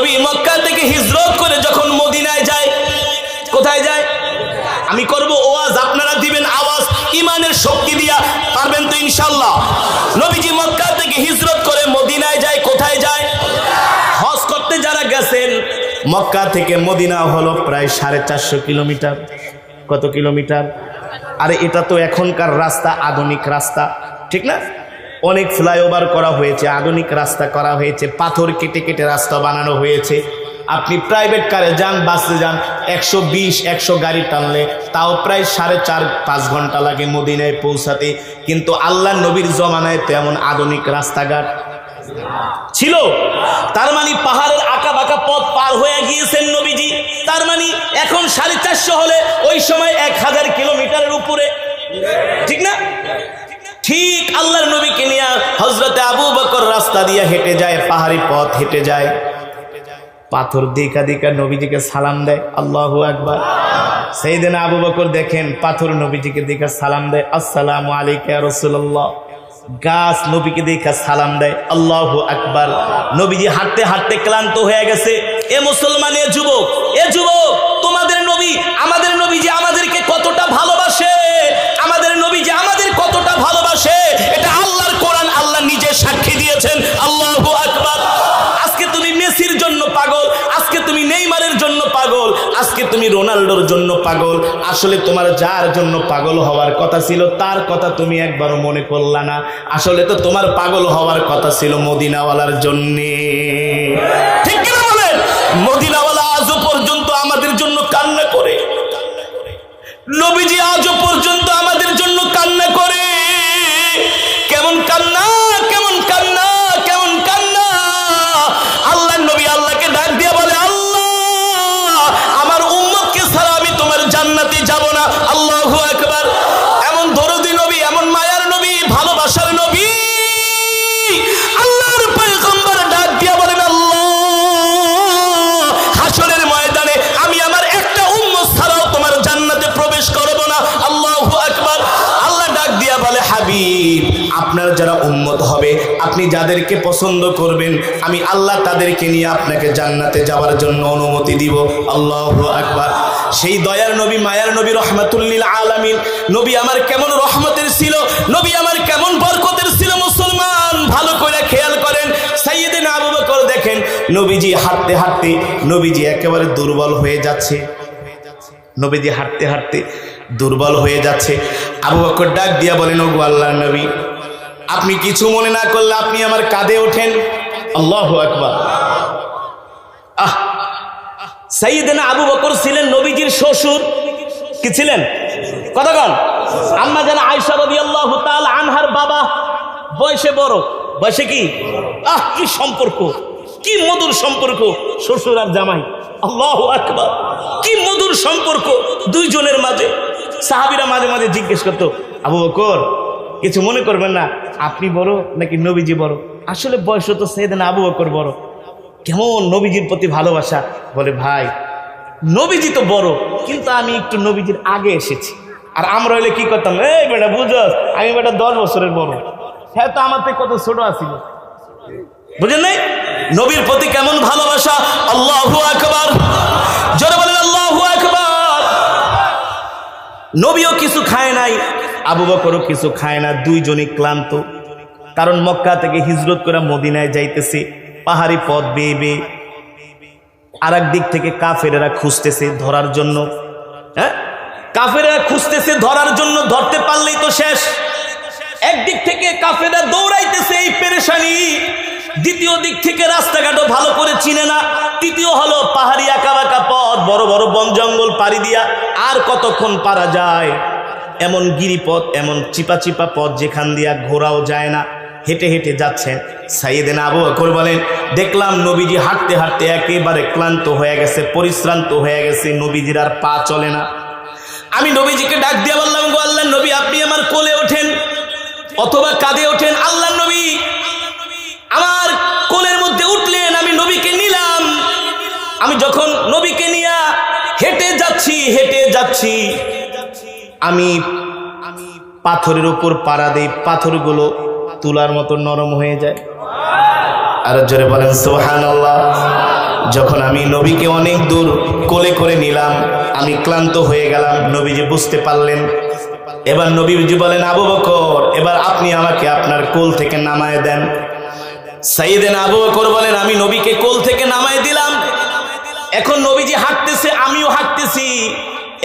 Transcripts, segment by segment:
নবী মক্কা থেকে হিজরত করে যখন মদিনায় যায়, কোথায় যায়? আমি করব ওয়াজ, আপনারা দিবেন আওয়াজ ইমানের শক্তি দিয়া, পারবেন তো ইনশাআল্লাহ? নবীজি মক্কা থেকে হিজরত করে মদিনায় যায়, কোথায় যায়? হজ করতে যারা গেছেন, মক্কা থেকে মদিনা হলো প্রায় 450 কিলোমিটার। কত কিলোমিটার? আরে এটা তো এখনকার রাস্তা, আধুনিক রাস্তা, ঠিক না? অনেক ফ্লাইওভার করা হয়েছে, আধুনিক রাস্তা করা হয়েছে, পাথর কেটে কেটে রাস্তা বানানো হয়েছে। আপনি প্রাইভেট কারে যান, বাসে যান, 120-100 গাড়ি টানলে তাও প্রায় 4.5-5 ঘন্টা লাগে মদিনায় পৌঁছাতে। কিন্তু আল্লাহ নবীর জমানায় তেমন আধুনিক রাস্তাঘাট ছিল। তার মানে পাহাড়ের আঁকা বাঁকা পথ পার হয়ে গিয়েছেন নবীজি। তার মানে এখন 450 হলে ওই সময় 1000 কিলোমিটারের উপরে, ঠিক না? ঠিক আল্লাহর নবীকে নিয়ে হযরতে আবু বকর রাস্তা দিয়ে হেঁটে যায়, পাহাড়ি পথ হেঁটে যায়। পাথর দেখা দেখা নবীজিকে সালাম দেয়, আল্লাহু আকবার। সাইয়েদনা আবু বকর দেখেন পাথর নবীজিকে দেখা সালাম দেয়, আসসালামু আলাইকা ইয়া রাসূলুল্লাহ। গাছ নবীকে দেখা সালাম দেয়, আল্লাহু আকবার। নবীজি হাঁটতে হাঁটতে ক্লান্ত হয়ে গেছে। এ মুসলমান, এ যুবক, তোমাদের নবী, আমাদের নবী যে আমাদেরকে কতটা ভালোবাসে, আমাদের নবী যে আমাদের কতটা ভালোবাসে, এটা আল্লাহর কোরআন, আল্লাহ নিজে সাক্ষী দিয়েছেন, আল্লাহু আকবার। আজকে তুমি মেসির জন্য পাগল, আজকে তুমি নেইমারের জন্য পাগল, আজকে তুমি রোনাল্ডোর জন্য পাগল। আসলে তোমার যার জন্য পাগল হওয়ার কথা ছিল তার কথা তুমি একবারও মনে করলা না। আসলে তো তোমার পাগল হওয়ার কথা ছিল মদিনাওয়ালার জন্যে, ঠিক কি না বলেন? মদিনাওয়ালা আজও পর্যন্ত আমাদের জন্য কান্না করে, নবীজি আজও পর্যন্ত আমাদের জন্য কান্না করে। কেমন কান্না, কেমন কান্না, কেমন কান্না! আল্লাহ নবী আল্লাহকে ডাক দিয়ে বলে, আল্লাহ, আমার উম্মতকে ছাড়া আমি তোমার জান্নাতে যাব না। আল্লাহু আকবার। এমন দরদি নবী, এমন মায়ার নবী, ভালোবাসার নবী, আল্লাহর পয়গম্বর ডাক দিয়ে বলেন, আল্লাহ, হাসরের ময়দানে আমি আমার একটা উম্মত ছাড়াও তোমার জান্নাতে প্রবেশ করব না। আল্লাহু আকবার। আল্লাহ ডাক দিয়া বলে, হাবিব, আপনার যারা উম্মত হবে, আপনি যাদেরকে পছন্দ করবেন, আমি আল্লাহ তাদেরকে নিয়ে আপনাকে জান্নাতে যাওয়ার জন্য অনুমতি দিব। আল্লাহু আকবার। সেই দয়ার নবী, মায়ার নবী, রহমাতুল লিল আলামিন নবী আমার কেমন রহমতের ছিল, নবী আমার কেমন বরকতের ছিল মুসলমান, ভালো করে খেয়াল করেন। সাইয়েদনা আবু বকর দেখেন নবীজি হাঁটতে হাঁটতে নবীজি একেবারে দুর্বল হয়ে যাচ্ছে, নবীজি হাঁটতে হাঁটতে দুর্বল হয়ে যাচ্ছে। আবু বকর ডাক দিয়া বলেন, ওগো আল্লাহর নবী, আপনি কিছু মনে না করলে আপনি আমার কাঁধে ওঠেন। আল্লাহু আকবার। সাইয়েদনা আবু বকর ছিলেন নবীজির শ্বশুর। কি ছিলেন? কতক্ষণ? আম্মা জান আয়েশা রাদিয়াল্লাহু তাআলা আনহার বাবা, বয়সে বড়। বয়সে কি? কি সম্পর্ক, কি মধুর সম্পর্ক শ্বশুর আর জামাই। আল্লাহু আকবার। কি মধুর সম্পর্ক দুইজনের মাঝে। সাহাবীরা মাঝে মাঝে জিজ্ঞেস করতো, আবু বকর, কিছু মনে করবেন না, আপনি বড় নাকি নবীজি বড়? আসলে বয়স তো সাইয়েদনা আবু বকর বড়। কেমন নবীজির প্রতি ভালোবাসা! বলে, ভাই, নবীজি তো বড়, কিন্তু আমি একটু নবীজির আগে এসেছি। আর আমরা হইলে কি করতাম, এই বেটা বুঝস, আমি বেটা 10 বছরের বড়, হ্যাঁ তো আমার থেকে কত ছোট আছিল। বুঝেন নাই নবীর প্রতি কেমন ভালোবাসা? আল্লাহু আকবার। জোরে বলেন আল্লাহু আকবার। নবীও কিছু খায় নাই, আবু বকরও কিছু খায় না, দুইজনই ক্লান্ত। কারণ মক্কা থেকে হিজরত করে মদিনায় যাইতেছে পাহাড়ি পথ বেয়ে বেয়ে। আর একদিক থেকে কাফেরেরা খুঁজতেছে ধরার জন্য, হ্যাঁ, কাফেরেরা খুঁজতেছে ধরার জন্য, ধরতে পারলেই তো শেষ। একদিক থেকে কাফেররা দৌড়াইতেছে, এই পেরেশানি। দ্বিতীয় দিক থেকে রাস্তাঘাটও ভালো করে চিনে না। তৃতীয় হলো পাহাড়ি আঁকা বাঁকা পথ, বড় বড় বন জঙ্গল পাড়ি দিয়া আর কতক্ষণ পারা যায়। এমন গিরিপথ, এমন চিপা চিপা পথ যেখান দিয়া ঘোরাও যায় না। হেঁটে হেঁটে যাচ্ছেন। সাইয়েদনা আবু বকর বলেন, দেখলাম নবীজি হাঁটতে হাঁটতে একেবারে ক্লান্ত হয়ে গেছে, পরিশ্রান্ত হয়ে গেছে, নবীজির আর পা চলে না। আমি নবীজিকে ডাক দিয়ে বললাম, গো আল্লাহর নবী, আপনি আমার কোলে ওঠেন অথবা কাঁধে ওঠেন। আল্লাহর নবী আমার কোলের মধ্যে উঠলেন, আমি নবীকে নিলাম। আমি যখন নবীকে নিয়ে হেঁটে যাচ্ছি, আমি পাথরের উপর পাড়া দেই, পাথরগুলো তুলার মতো নরম হয়ে যায়। আর জোরে বলেন সুবহানাল্লাহ। যখন আমি নবীকে অনেক দূর কোলে করে নিলাম, আমি ক্লান্ত হয়ে গেলাম। নবীজি বুঝতে পারলেন। এবার নবীজি বলেন, আবু বকর, এবার আপনি আমাকে আপনার কোল থেকে নামায় দেন। সাইয়েদনা আবু বকর বলেন, আমি নবীকে কোল থেকে নামায় দিলাম। এখন নবীজি হাঁটতেছে, আমিও হাঁটতেছি।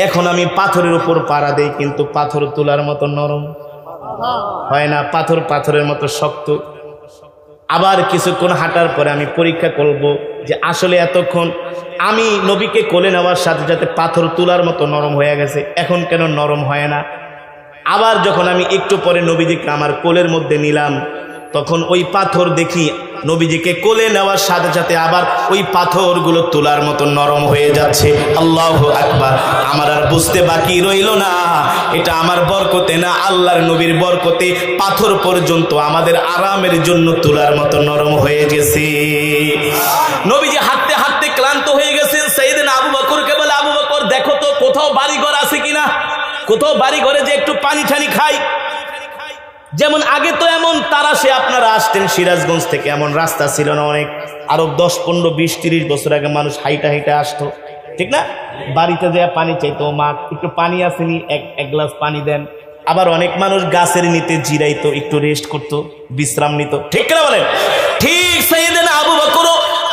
এখন আমি পাথরের উপর পাড়া দেই, কিন্তু পাথর তোলার মতো নরম হয় না, পাথর পাথরের মতো শক্ত। আবার কিছুক্ষণ হাঁটার পরে আমি পরীক্ষা করব যে আসলে এতক্ষণ আমি নবীকে কোলে নেওয়ার সাথে সাথে পাথর তোলার মতো নরম হয়ে গেছে, এখন কেন নরম হয় না। আবার যখন আমি একটু পরে নবীজিকে আমার কোলের মধ্যে নিলাম, তখন ওই পাথর দেখি নবীজিকে কোলে নেওয়ার সাথে সাথে আবার ওই পাথরগুলো তোলার মতো নরম হয়ে যাচ্ছে। আল্লাহু আকবার। আমার আর বুঝতে বাকি রইল না, এটা আমার বরকতে না, আল্লাহর নবীর বরকতে পাথর পর্যন্ত আমাদের আরামের জন্য তোলার মতো নরম হয়ে গেছে। নবীজি হাঁটতে হাঁটতে ক্লান্ত হয়ে গেছেন। সাইয়েদনা আবু বকরকে বলে, আবু বকর, দেখো তো কোথাও বাড়িঘর আছে কিনা, কোথাও বাড়িঘরে যে একটু পানি ঠানি খাই। যেমন আগে তো এমন তারাশে আপনারা আসতেন সিরাজগঞ্জ থেকে, এমন রাস্তা ছিল না অনেক, আরো 10, 15, 20, 30 বছর আগে মানুষ হাইটা হাইটা আসতো, ঠিক না? বাড়িতে যায় পানি চাইতো, মা একটু পানি আসেনি, এক গ্লাস পানি দেন। আবার অনেক মানুষ গাছের নিতে জিরাইতো, একটু রেস্ট করতো, বিশ্রাম নিত, ঠিক না বলেন? ঠিক সাইয়েদনা আবু বকর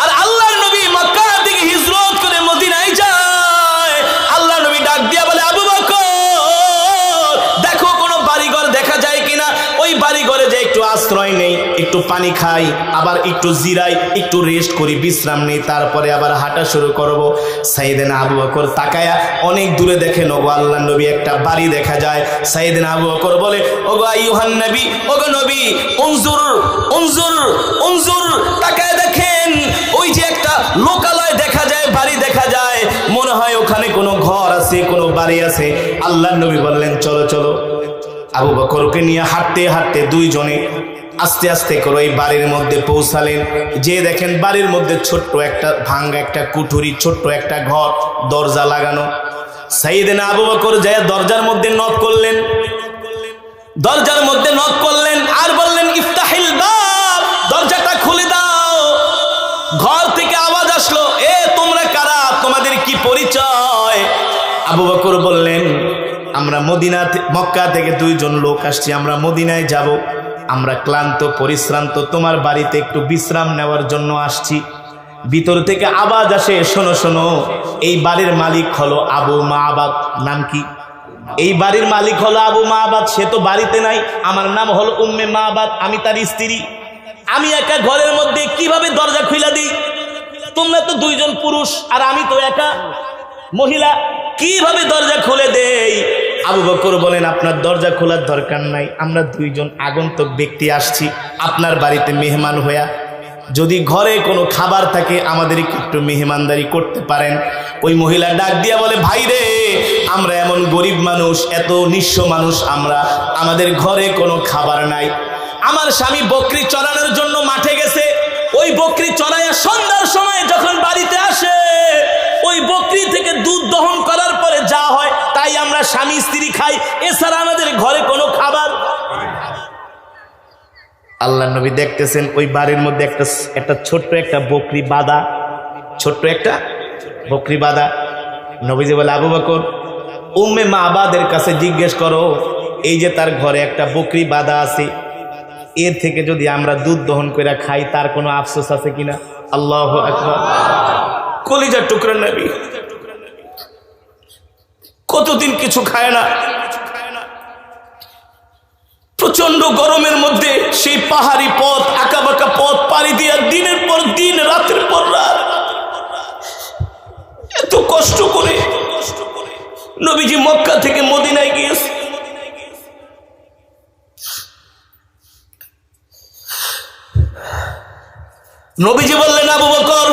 আর আল্লাহর নবী মক্কা থেকে হিজরত করে মদিনায় যায়। আল্লাহর নবী ডাক দিয়া বলে, আবু বকর, দেখো কোনো বাড়িঘর দেখা যায় কিনা, ওই বাড়িঘরে যে একটু আশ্রয় নেই, একটু পানি খাই, আবার একটু জিরাই, একটু রেস্ট করি, বিশ্রাম নেই, তারপরে আবার হাঁটা শুরু করব। সাইয়েদনা আবু বকর তাকায়া অনেক দূরে দেখেন, ওগো আল্লাহর নবী একটা বাড়ি দেখা যায়। সাইয়েদনা আবু বকর বলে, ওগো আইয়ুহান নবী, ওগো নবী, উনজুর উনজুর উনজুর, তাকায় দেখেন, ওই যে একটা লোকালয় দেখা যায়, বাড়ি দেখা যায়, মনে হয় ওখানে কোনো ঘর আছে, কোনো বাড়ি আছে। আল্লাহর নবী বললেন, চলো চলো। আবু বকরকে নিয়ে হাঁটতে হাঁটতে দুইজনে আস্তে আস্তে করে ওই বাড়ির মধ্যে পৌঁছালেন। যে দেখেন বাড়ির মধ্যে ছোট্ট একটা ভাঙ্গা একটা কুঠুরি, ছোট্ট একটা ঘর, দরজা লাগানো। সাইয়েদনা আবু বকর যায় দরজার মধ্যে নক করলেন, দরজার মধ্যে নক করলেন আর বললেন, ইফতাহিল বাব, দরজাটা খুলে দাও। ঘর থেকে আওয়াজ আসলো, এ তোমরা কারা, তোমাদের কি পরিচয়? আবু বকর বললেন, আমরা মক্কা থেকে দুইজন লোক আসছি, আমরা মদিনায় যাব, আমরা ক্লান্ত পরিশ্রান্ত, তোমার বাড়িতে একটু বিশ্রাম নেওয়ার জন্য আসছি। ভিতর থেকে আওয়াজ আসে, শোনো শোনো, এই বাড়ির মালিক হলো আবু মাবাদ। নাম কি? এই বাড়ির মালিক হলো আবু মাবাদ, সে তো বাড়িতে নাই। আমার নাম হলো উম্মে মাবাদ, আমি তার স্ত্রী। আমি একা ঘরের মধ্যে কিভাবে দরজা খুলে দিই? তোমরা তো দুইজন পুরুষ আর আমি তো একা মহিলা, কিভাবে দরজা খুলে দেই? আবু বকর বলেন, আপনার দরজা খোলার দরকার নাই, আমরা দুইজন আগন্তুক ব্যক্তি আসছি আপনার বাড়িতে মেহমান হইয়া। যদি ঘরে কোনো খাবার থাকে আমাদেরকে একটু মেহমানদারি করতে পারেন। ওই মহিলা ডাক দিয়া বলে, ভাই রে, আমরা এমন গরিব মানুষ, এত নিঃস্ব মানুষ আমরা, আমাদের ঘরে কোনো খাবার নাই। আমার স্বামী বকরি চড়ানোর জন্য মাঠে গেছে, ওই বকরি চড়াইয়া সন্ধ্যার সময় যখন বাড়িতে আসে, ওই বকরি থেকে দুধ দহন করার পরে যা হয় তাই আমরা স্বামী স্ত্রী খাই, এছাড়া আমাদের ঘরে কোনো খাবার। আল্লাহর নবী দেখতেছেন ওই বাড়ির মধ্যে একটা ছোট্ট একটা বকরি বাঁধা, ছোট্ট একটা বকরি বাঁধা। নবীজি বলে, আবু বকর, উম্মে মাবাদের কাছে জিজ্ঞেস করো, এই যে তার ঘরে একটা বকরি বাঁধা আছে, এর থেকে যদি আমরা দুধ দহন করে খাই তার কোনো আফসোস আছে কিনা? আল্লাহু আকবার। কলিজার টুকরা নবী, কতদিন কিছু খায় না, প্রচন্ড গরমের মধ্যে সেই পাহাড়ি পথ, আঁকাবাঁকা পথ পাড়ি দিয়া দিনের পর দিন, রাতের পর রাত এত কষ্ট করে নবীজি মক্কা থেকে মদিনায় গিয়েছে। নবীজি বললেন, আবু বকর,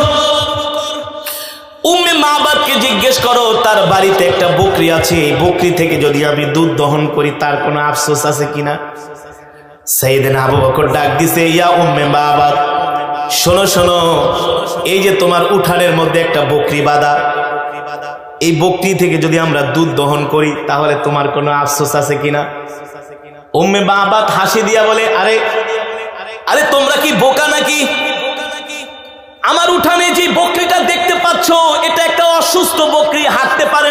উম্মে মাবাদকে জিজ্ঞেস করো, তার বাড়িতে একটা বকরি আছে, এই বকরি থেকে যদি আমি দুধ দহন করি তার কোনো আফসোস আছে কিনা? সাইয়েদনা আবু বকর ডাক দিছে, ইয়া উম্মে মাবাদ, শোনো শোনো, এই যে তোমার উঠানের মধ্যে একটা বকরি বাঁধা, এই বকরি থেকে যদি আমরা দুধ দহন করি তাহলে তোমার কোনো আফসোস আছে কিনা? উম্মে মাবাদ হাসি দিয়া বলে, আরে আরে তোমরা কি বোকা নাকি? আমার উঠানে যে বকরিটা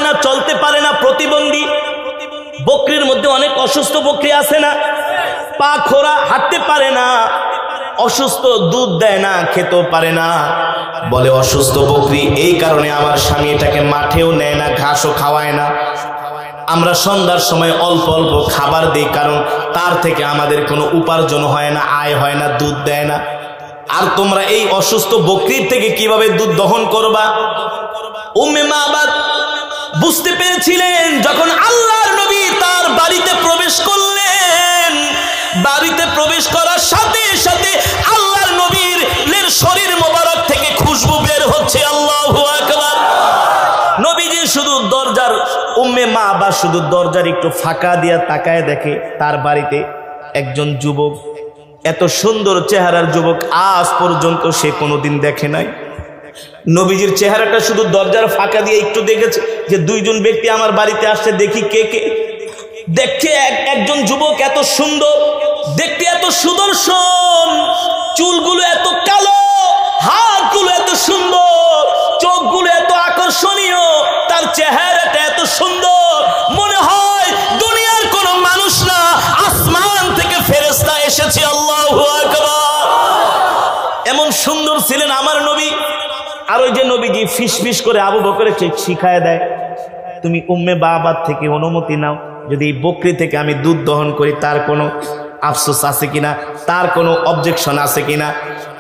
না, চলতে পারে না, প্রতিবন্ধী। বকরির মধ্যে অনেক অসুস্থ বকরি আছে না, পা খোড়া, হাঁটতে পারে না, অসুস্থ, দুধ দেয় না, খেতেও পারে না। বলে অসুস্থ বকরি, এই কারণে আমার স্বামী এটাকে মাঠেও নেয় না, ঘাসও খাওয়ায় না। আমরা সন্ধ্যার সময় অল্প অল্প খাবার দিই, কারণ তার থেকে আমাদের কোনো উপার্জন হয় না, আয় হয় না, দুধ দেয় না। আর তোমরা এই অসুস্থ বকরির থেকে কিভাবে দুধ দহন করবা? উম্মে মাবাদ বুঝতে পেরেছিলেন, যখন আল্লাহর নবী তার বাড়িতে প্রবেশ করলেন, বাড়িতে প্রবেশ করার সাথে সাথে আল্লাহর নবীর শরীর মোবারক থেকে খুশবু বের হচ্ছে। আল্লাহু আকবার। নবীজি শুধু দরজার, উম্মে মাবাদ শুধু দরজার একটু ফাঁকা দিয়া তাকায় দেখে তার বাড়িতে একজন যুবক, এত সুন্দর চেহারার যুবক আজ পর্যন্ত সে কোনোদিন দেখে নাই। নবীজির চেহারাটা শুধু দরজার ফাঁকা দিয়ে একটু দেখেছে যে দুইজন ব্যক্তি আমার বাড়িতে আসছে, দেখি কে কে। দেখছে একজন যুবক এত সুন্দর, দেখতে এত সুদর্শন, চুলগুলো এত কালো, হাতগুলো এত সুন্দর, চোখগুলো এত আকর্ষণীয়, তার চেহারাটা এত সুন্দর, মনে হয় দুনিয়ার কোনো মানুষ না, আসমান থেকে ফেরেশতা এসেছে। আল্লাহু আকবার। এমন সুন্দর ছিলেন আমার নবী। আর ওই যে নবীজি ফিস ফিস করে আবু বকরকে শিখায় দেয়, তুমি উম্মে মাবাদ থেকে অনুমতি নাও, যদি এই বকরি থেকে আমি দুধ দহন করি তার কোনো আফসোস আছে কিনা, তার কোনো অবজেকশন আছে কিনা।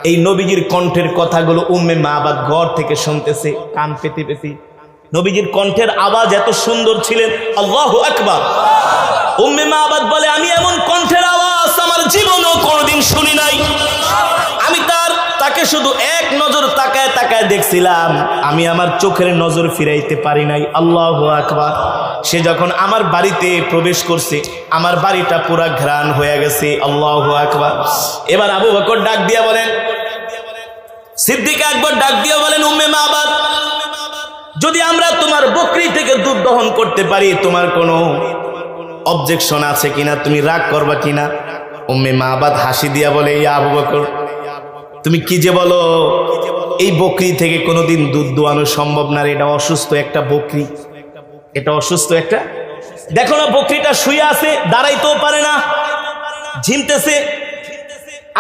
এই নবীজির কণ্ঠের কথাগুলো উম্মে মাবাদ ঘর থেকে শুনতেছে কান পেতে পেতে। নবীজির কণ্ঠের আওয়াজ এত সুন্দর ছিলেন, আল্লাহু আকবার। উম্মে মাবাদ বলে, আমি এমন কণ্ঠের আওয়াজ আমার জীবনেও কোনোদিন শুনি নাই। আমি তাকে শুধু এক নজর তাকায় তাকায় দেখছিলাম, আমি আমার চোখের নজর ফিরাইতে পারি নাই। আল্লাহু আকবার। সে যখন আমার বাড়িতে প্রবেশ করছে, আমার বাড়িটা পুরা ঘ্রাণ হয়ে গেছে। আল্লাহু আকবার। এবার আবু বকর ডাক দিয়া বলেন, সিদ্দিক আকবর ডাক দিয়া বলেন, উম্মে মাবাদ, যদি আমরা তোমার বকরি থেকে দুধ দহন করতে পারি, তোমার কোনো অবজেকশন আছে কিনা, তুমি রাগ করবা কিনা? উম্মে মাবাদ হাসি দিয়া বলে, ইয়া আবু বকর, তুমি কি যে বলো, এই বকরি থেকে কোনোদিন দুধ দোয়ানো সম্ভব না। এটা অসুস্থ একটা বকরি, এটা অসুস্থ একটা, দেখো না বকরিটা শুয়ে আছে, দাঁড়াইতেও পারে না, ঝিমতেছে।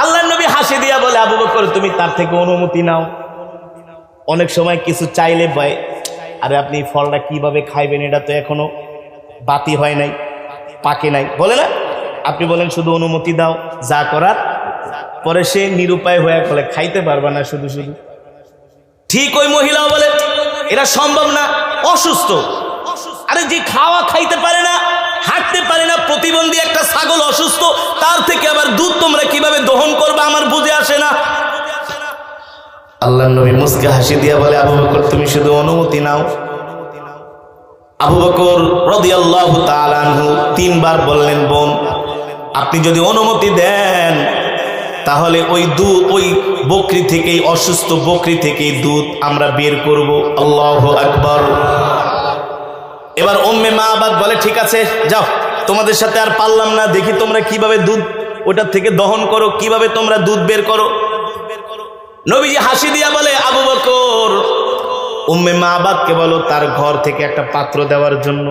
আল্লাহর নবী হাসি দিয়া বলে, আবু বকর, তুমি তার থেকে অনুমতি নাও। অনেক সময় কিছু চাইলে ভয়, আরে আপনি ফলটা কিভাবে খাইবেন, এটা তো এখনো বাতি হয় নাই, পাকে নাই, বলে না, আপনি বলেন শুধু অনুমতি দাও, যা করার। পরে সে নিরুপায় হয়ে বলে, খাইতে পারবা না শুধু শুধু। ঠিক ওই মহিলাও বলে, এটা সম্ভব না, অসুস্থ। আরে যে খাওয়া খাইতে পারে না, হাঁটতে পারে না, প্রতিবন্ধী একটা ছাগল অসুস্থ, তার থেকে আবার দুধ তোমরা কিভাবে দহন করবে, আমার বুঝে আসে না। আল্লাহর নবী মুস্কে হাসি দিয়া বলে, আবু বকর, তুমি শুধু অনুমতি নাও। আবু বকর রাদিয়াল্লাহু তাআলা আনহু তিনবার বললেন, বোন, আপনি যদি অনুমতি দেন তাহলে ওই বকরি থেকে, অসুস্থ বকরি থেকে দুধ আমরা বের করব। আল্লাহু আকবার। এবার উম্মে মাবাদ বলে, ঠিক আছে, যাও, তোমাদের সাথে আর পারলাম না, দেখি তোমরা কিভাবে দুধ ওটার থেকে দহন করো, কিভাবে তোমরা দুধ বের করো। নবীজি হাসি দিয়া বলে, আবু বকর, উম্মে মাবাদকে বলো তার ঘর থেকে একটা পাত্র দেওয়ার জন্য।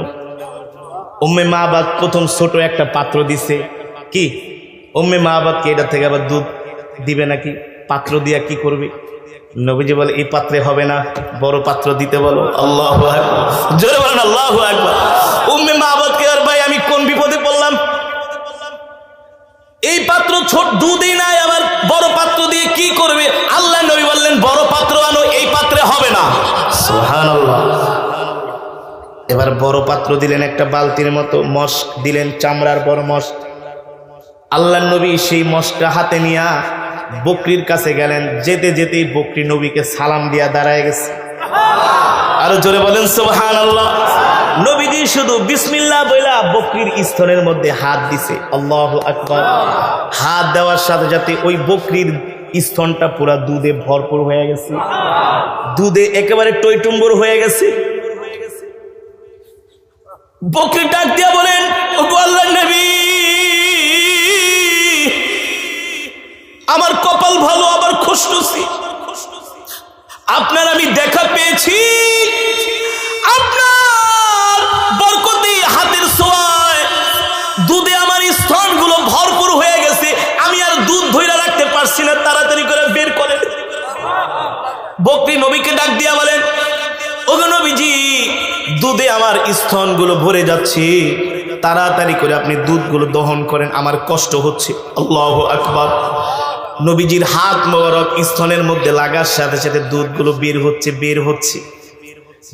উম্মে মাবাদ প্রথম ছোট একটা পাত্র দিছে। কি উম্মে মাবাদকে এটা থেকে আবার দুধ দিবে নাকি? পাত্র দিয়া কি করবে? নবীজি বলে, এই পাত্রে হবে না, বড় পাত্র দিতে বলো। আল্লাহু আকবার। জোরে বলেন আল্লাহু আকবার। উম্মে মাবাদকে, আর ভাই আমি কোন বিপদে পড়লাম, এই পাত্র ছোট দুধই নাই, আবার বড় পাত্র দিয়ে কি করবে? আল্লাহ নবী বললেন, বড় পাত্র আনো, এই পাত্রে হবে না। সুবহানাল্লাহ। এবার বড় পাত্র দিলেন, একটা বালতির মতো মস্ক দিলেন, চামড়ার বড় মস্ক। আল্লাহ নবী সেই মস্কটা হাতে নিয়া বকরির কাছে গেলেন, যেতে যেতেই বকরি নবীকে সালাম দিয়া দাঁড়ায় গেছে। আরো জোরে বলেন সুবহানাল্লাহ। নবীজি শুধু বিসমিল্লাহ বইলা বকরির স্তনের মধ্যে হাত দিছে। আল্লাহু আকবার। হাত দেওয়ার সাথে সাথে ওই বকরির স্তনটা পুরা দুধে ভরপুর হয়ে গেছে, দুধে একেবারে টইটুম্বর হয়ে গেছে। বকরি ডাক দিয়া বলেন, ওগো আল্লাহর নবী, আমার কপাল ভালো, আবার খুশনসি, আপনার আমি দেখা পেয়েছি, আপনার পারছি না, তাড়াতাড়ি করে বের করেন। বকরি নবীকে ডাক দিয়া বলেন, ওগো নবীজি, দুধে আমার স্তনগুলো ভরে যাচ্ছে, তাড়াতাড়ি করে আপনি দুধগুলো দহন করেন, আমার কষ্ট হচ্ছে। আল্লাহু আকবার। নবীজির হাত মোবারক স্তনের মধ্যে লাগার সাথে সাথে দুধগুলো বের হচ্ছে।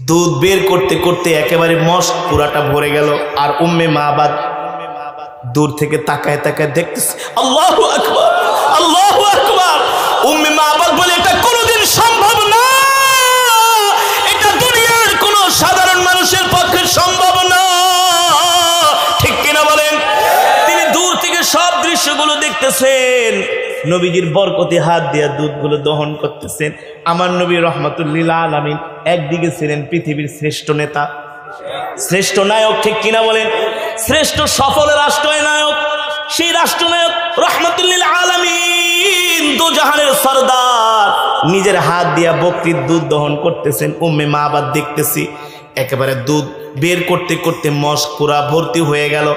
দুধ বের করতে করতে একেবারে মস্ক পুরাটা ভরে গেল। আর উম্মে মাবাদ দূর থেকে তাকায় তাকায় দেখতেছে। আল্লাহু আকবার, আল্লাহু আকবার। উম্মে মাবাদ বলে, এটা কোনোদিন সম্ভব না, এটা দুনিয়ার কোনো সাধারণ মানুষের পক্ষে সম্ভব না। ঠিক কিনা বলেন? তিনি দূর থেকে সব দৃশ্যগুলো দেখতেছেন, নবীজির বরকতি হাত দিয়া দুধগুলো দহন করতেছেন। আমার নবী রহমাতুল্লিল আলামিন একদিকে ছিলেন পৃথিবীর শ্রেষ্ঠ নেতা, শ্রেষ্ঠ নায়ক। ঠিক কিনা বলেন? শ্রেষ্ঠ সফল রাষ্ট্রনায়ক, সেই রাষ্ট্রনায়ক রহমাতুল্লিল আলামিন, দুজাহানের সরদার, নিজের হাত দিয়া বকরির দুধ দহন করতেছেন। উম্মে মাবাদ দেখতেছি, একেবারে দুধ বের করতে করতে মস্ক পুরা ভর্তি হয়ে গেল।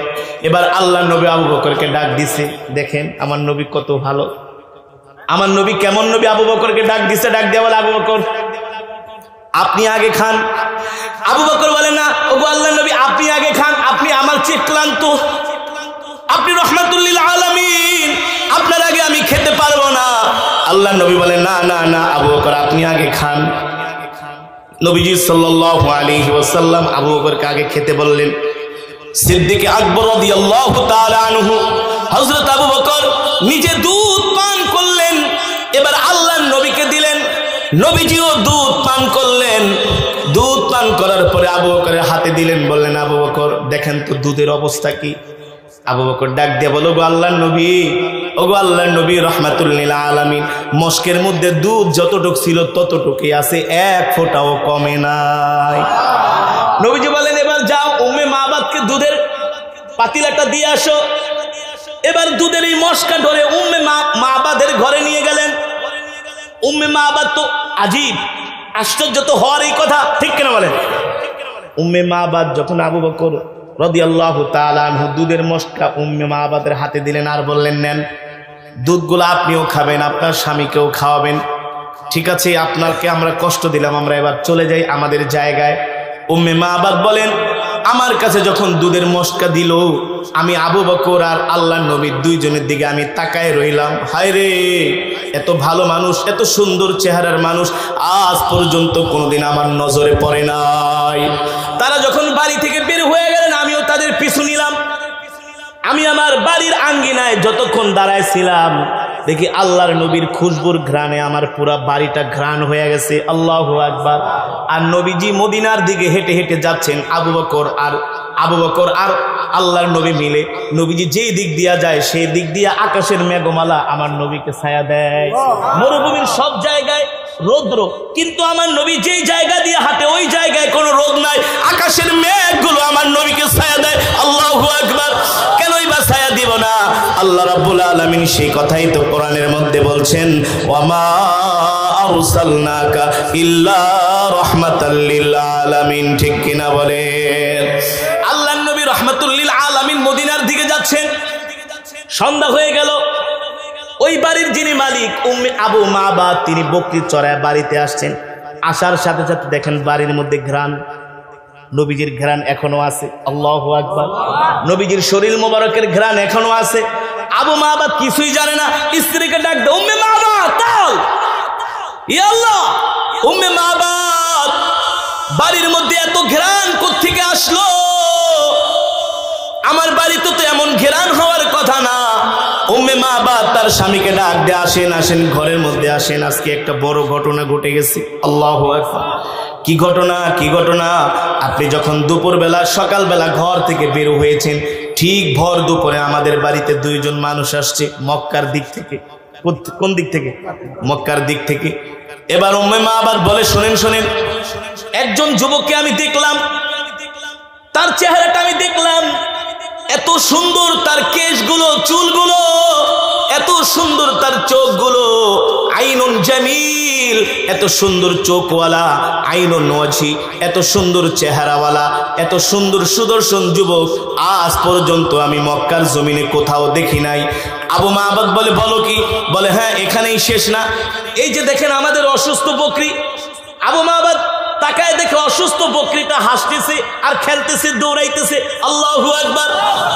এবার আল্লাহ নবী আবু বকরকে ডাক দিছে। দেখেন আমার নবী কত ভালো, আমার নবী কেমন নবী। আবু বকরকে ডাক দিছে, ডাক দেওয়া বলে, আবু বকর আপনি আগে খান। আবু বকর বলে, না ওগো আল্লাহ নবী, আপনি আগে খান, আপনি আমার চেয়ে ক্লান্ত, আপনি রহমাতুল্লিল আলামিন, আপনার আগে আমি খেতে পারবো না। আল্লাহ নবী বলে, না না না আবু বকর আপনি আগে খান। নবীজি সাল্লাল্লাহু আলাইহি ওয়াসাল্লাম আবু বকরকে আগে খেতে বললেন। সিদ্দিক আকবর রাদিয়াল্লাহু তাআলা আনহু, হযরত আবু বকর নিজে দুধ পান করলেন, এবার আল্লাহর নবীকে দিলেন। নবীজিও দুধ পান করলেন। দুধ পান করার পরে আবু বকরের হাতে দিলেন, বললেন, আবু বকর দেখেন তো দুধের অবস্থা কি। আবু বকর ডাক দিয়ে বলো, গো আল্লাহর নবী, ওগো আল্লাহর নবী রহমাতুল্লিল আলামিন, মস্কের মধ্যে দুধ যতটুক ছিল ততটুকুই আছে, এক ফোঁটাও কমে নাই। নবীজি বলেন, এবার যাও উম্মে মাবাদকে দুধের পাতিলাটা দিয়ে আসো। এবার দুধের এই মস্কা ধরে উম্মে মাবাদের ঘরে নিয়ে গেলেন। উম্মে মাবাদ তো আজীব, আশ্চর্য তো হওয়ার এই কথা। ঠিক কেন বলেন? উম্মে মাবাদ যখন আবু বকর রাদিয়াল্লাহু তাআলা আনহু দুধের মস্কা উম্মে মাবাদের হাতে দিলেন, আর বললেন, নেন দুধগুলো আপনিও খাবেন, আপনার স্বামীকেও খাওয়াবেন। ঠিক আছে, আপনাকে আমরা কষ্ট দিলাম, আমরা এবার চলে যাই আমাদের জায়গায়। উম্মে মাবাদ বলেন, আমার কাছে যখন দুধের মস্কা দিল, আমি আবু বকর আর আল্লাহর নবীর দুইজনের দিকে আমি তাকায় রইলাম। হায় রে, এত ভালো মানুষ, এত সুন্দর চেহারার মানুষ আজ পর্যন্ত কোনোদিন আমার নজরে পড়ে নাই। তারা যখন বাড়ি থেকে বের হয়ে গেলেন, আমিও তাদের পিছু নিলাম। আমি আমার বাড়ির আঙ্গিনায় যতক্ষণ দাঁড়ায় ছিলাম, দেখি আল্লাহর নবীর খুশবুর ঘ্রাণে আমার পুরা বাড়িটা ঘ্রাণ হয়ে গেছে। আল্লাহু আকবার। আর নবীজি মদিনার দিকে হেঁটে হেঁটে যাচ্ছেন। আবু বকর আর আল্লাহর নবী মিলে, নবীজি যেই দিক দিয়া যায় সেই দিক দিয়া আকাশের মেঘমালা আমার নবীকে ছায়া দেয়। মরুভূমির সব জায়গায় রৌদ্র, কিন্তু আমার নবী যেই জায়গা দিয়ে হাঁটে ওই জায়গায় কোনো রোদ নাই। আকাশের মেঘগুলো আমার নবীকে ছায়া দেয়। আল্লাহু আকবার। কেনই বা ছায়া দিব না? আল্লাহ রাব্বুল আলামিন সেই কথাই তো কোরআনের মধ্যে বলছেন, ওয়ামা আরসালনাকা ইল্লা রাহমাতাল লিল আলামিন। ঠিক কিনা বলেন? আল্লাহর নবী রাহমাতুল লিল আলামিন মদিনার দিকে যাচ্ছেন। সন্ধ্যা হয়ে গেল। ওই বাড়ির যিনি মালিক উম্মে আবু মাবাদ, তিনি বকরি চড়ায় বাড়িতে আসছেন। আসার সাথে সাথে দেখেন বাড়ির মধ্যে ঘ্রাণ, নবীজির ঘ্রাণ এখনো আছে। আল্লাহু আকবার। নবীজির শরীর মোবারকের ঘ্রাণ এখনো আছে। আবু মাবাদ কিছুই জানে না। স্ত্রীকে ডাক দে, উম্মে মাবাদ তাও, ইয়া আল্লাহ, উম্মে মাবাদ বাড়ির মধ্যে এত ঘ্রাণ কোত্থেকে আসলো? আমার বাড়িতে তো এমন ঘ্রাণ হওয়ার কথা না। উম্মে মাবাদ তার স্বামীকে ডাক দে, আসেন আসেন, ঘরের মধ্যে আসেন, আজকে একটা বড় ঘটনা ঘটে গেছে। আল্লাহু আকবার। কি ঘটনা? কি ঘটনা? আপনি যখন দুপুরবেলা সকালবেলা ঘর থেকে বের হয়েছেন, ঠিক ভর দুপুরে আমাদের বাড়িতে দুইজন মানুষ আসছে মক্কার দিক থেকে। কোন দিক থেকে? মক্কার দিক থেকে। এবার উম্মে মাবাদ বলে, শোনেন শোনেন, একজন যুবককে আমি দেখলাম, তার চেহারাটা আমি দেখলাম, এত সুন্দর তার কেশগুলো, চুলগুলো, এত সুন্দর তার চোখগুলো, আইনুন জামিল, এত সুন্দর চোখওয়ালা, আইনুন ওয়াজি, এত সুন্দর চেহারাওয়ালা, এত সুন্দর সুদর্শন যুবক আজ পর্যন্ত আমি মক্কার জমিনে কোথাও দেখি নাই। আবু মাহবাদ বলে, বলো কি? বলে, হ্যাঁ, এখানেই শেষ না। এই যে দেখেন আমাদের অসুস্থ বকরি, আবু মাহবাদ তাকায় দেখে অসুস্থ বকরিটা হাসতেছে আর খেলতেছে, দৌড়াইতেছে। আল্লাহু আকবার।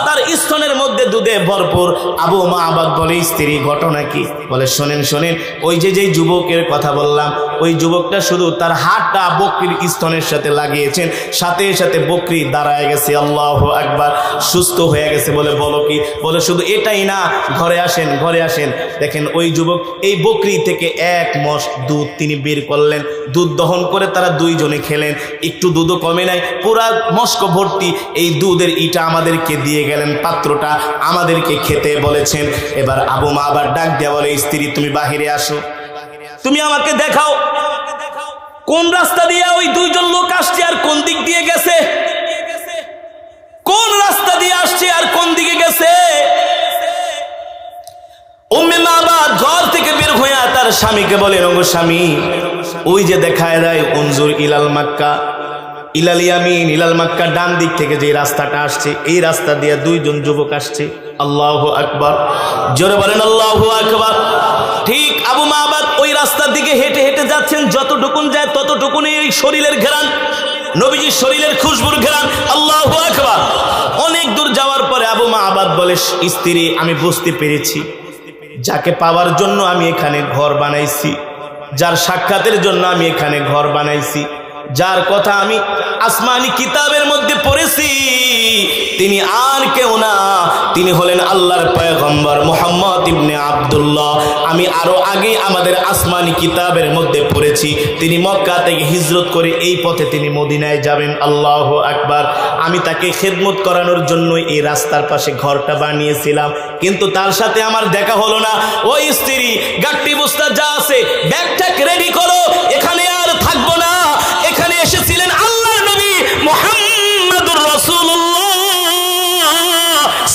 তার স্তনের মধ্যে দুধে ভরপুর। আবু মাহবাদ বলে, স্ত্রী ঘটনা কি? বলে, শোনেন শোনেন, ওই যে যেই যুবকের কথা বললাম, ওই যুবকটা শুধু তার হাতটা বকরির স্তনের সাথে লাগিয়েছেন, সাথে সাথে বকরি দাঁড়ায় গেছে। আল্লাহু আকবার, সুস্থ হয়ে গেছে। বলে, বলো কি? বলে, শুধু এটাই না, ঘরে আসেন, ঘরে আসেন। দেখেন ওই যুবক এই বকরি থেকে এক মশ দুধ তিনি বের করলেন, দুধ দহন করে তারা দুইজনে খেলেন। একটু দুধও কমে নাই, পুরা মস্ক ভর্তি এই দুধের ইটা আমাদেরকে দিয়ে গেলেন, পাত্রটা আমাদেরকে খেতে বলেছেন। এবার আবু মাহবাদ ডাক দেয়া বলে, স্ত্রী তুমি বাহিরে আসো, তুমি আমাকে দেখাও কোন রাস্তা দিয়ে ওই দুইজন লোক আসছে আর কোন দিক দিয়ে গেছে, কোন রাস্তা দিয়ে আসছে আর কোন দিকে গেছে। উম্মে মাহবাদ ঘর থেকে বের হয়ে তার স্বামীকে বলে, ওগো স্বামী, ওই যে দেখায় দেয় উনজুর ইলাল মাক্কা ইলাল ইয়ামিন ইলাল মাক্কা, ডান দিক থেকে যে রাস্তাটা আসছে, এই রাস্তা দিয়ে দুইজন যুবক আসছে। আল্লাহু আকবার, জোরে বলেন আল্লাহু আকবার। ঠিক আবু মাহবাদ ওই রাস্তার দিকে হেঁটে হেঁটে যাচ্ছেন, যতটুকুন যায় ততটুকুনি এই শরীরের ঘেরান, নবীজির শরীরের খুশবুর ঘেরান। আল্লাহু আকবার। অনেক দূর যাওয়ার পরে আবু মাহবাদ বলে, স্ত্রী আমি বুঝতে পেরেছি, যাকে পাওয়ার জন্য আমি এখানে ঘর বানাইছি, যার সাক্ষাতের জন্য আমি এখানে ঘর বানাইছি, যার কথা আমি আসমানি কিতাবের মধ্যে পড়েছি, তিনি আর কেউ না, তিনি হলেন আল্লাহর পয়গম্বর মুহাম্মদ ইবনে আব্দুল্লাহ। আমি আরো আগে আমাদের আসমানি কিতাবের মধ্যে পড়েছি, তিনি মক্কা থেকে হিজরত করে এই পথে তিনি মদিনায় যাবেন। আল্লাহু আকবার। আমি তাকে খেদমত করানোর জন্য এই রাস্তার পাশে ঘরটা বানিয়েছিলাম, কিন্তু তার সাথে আমার দেখা হলো না। ওই স্ত্রী, গাট্টি বস্তা যা আছে ব্যাগটাক রেডি করো, এখানে আর থাকবো না। এখানে এসেছিলেন আল্লাহর নবী মুহাম্মদুর রাসূলুল্লাহ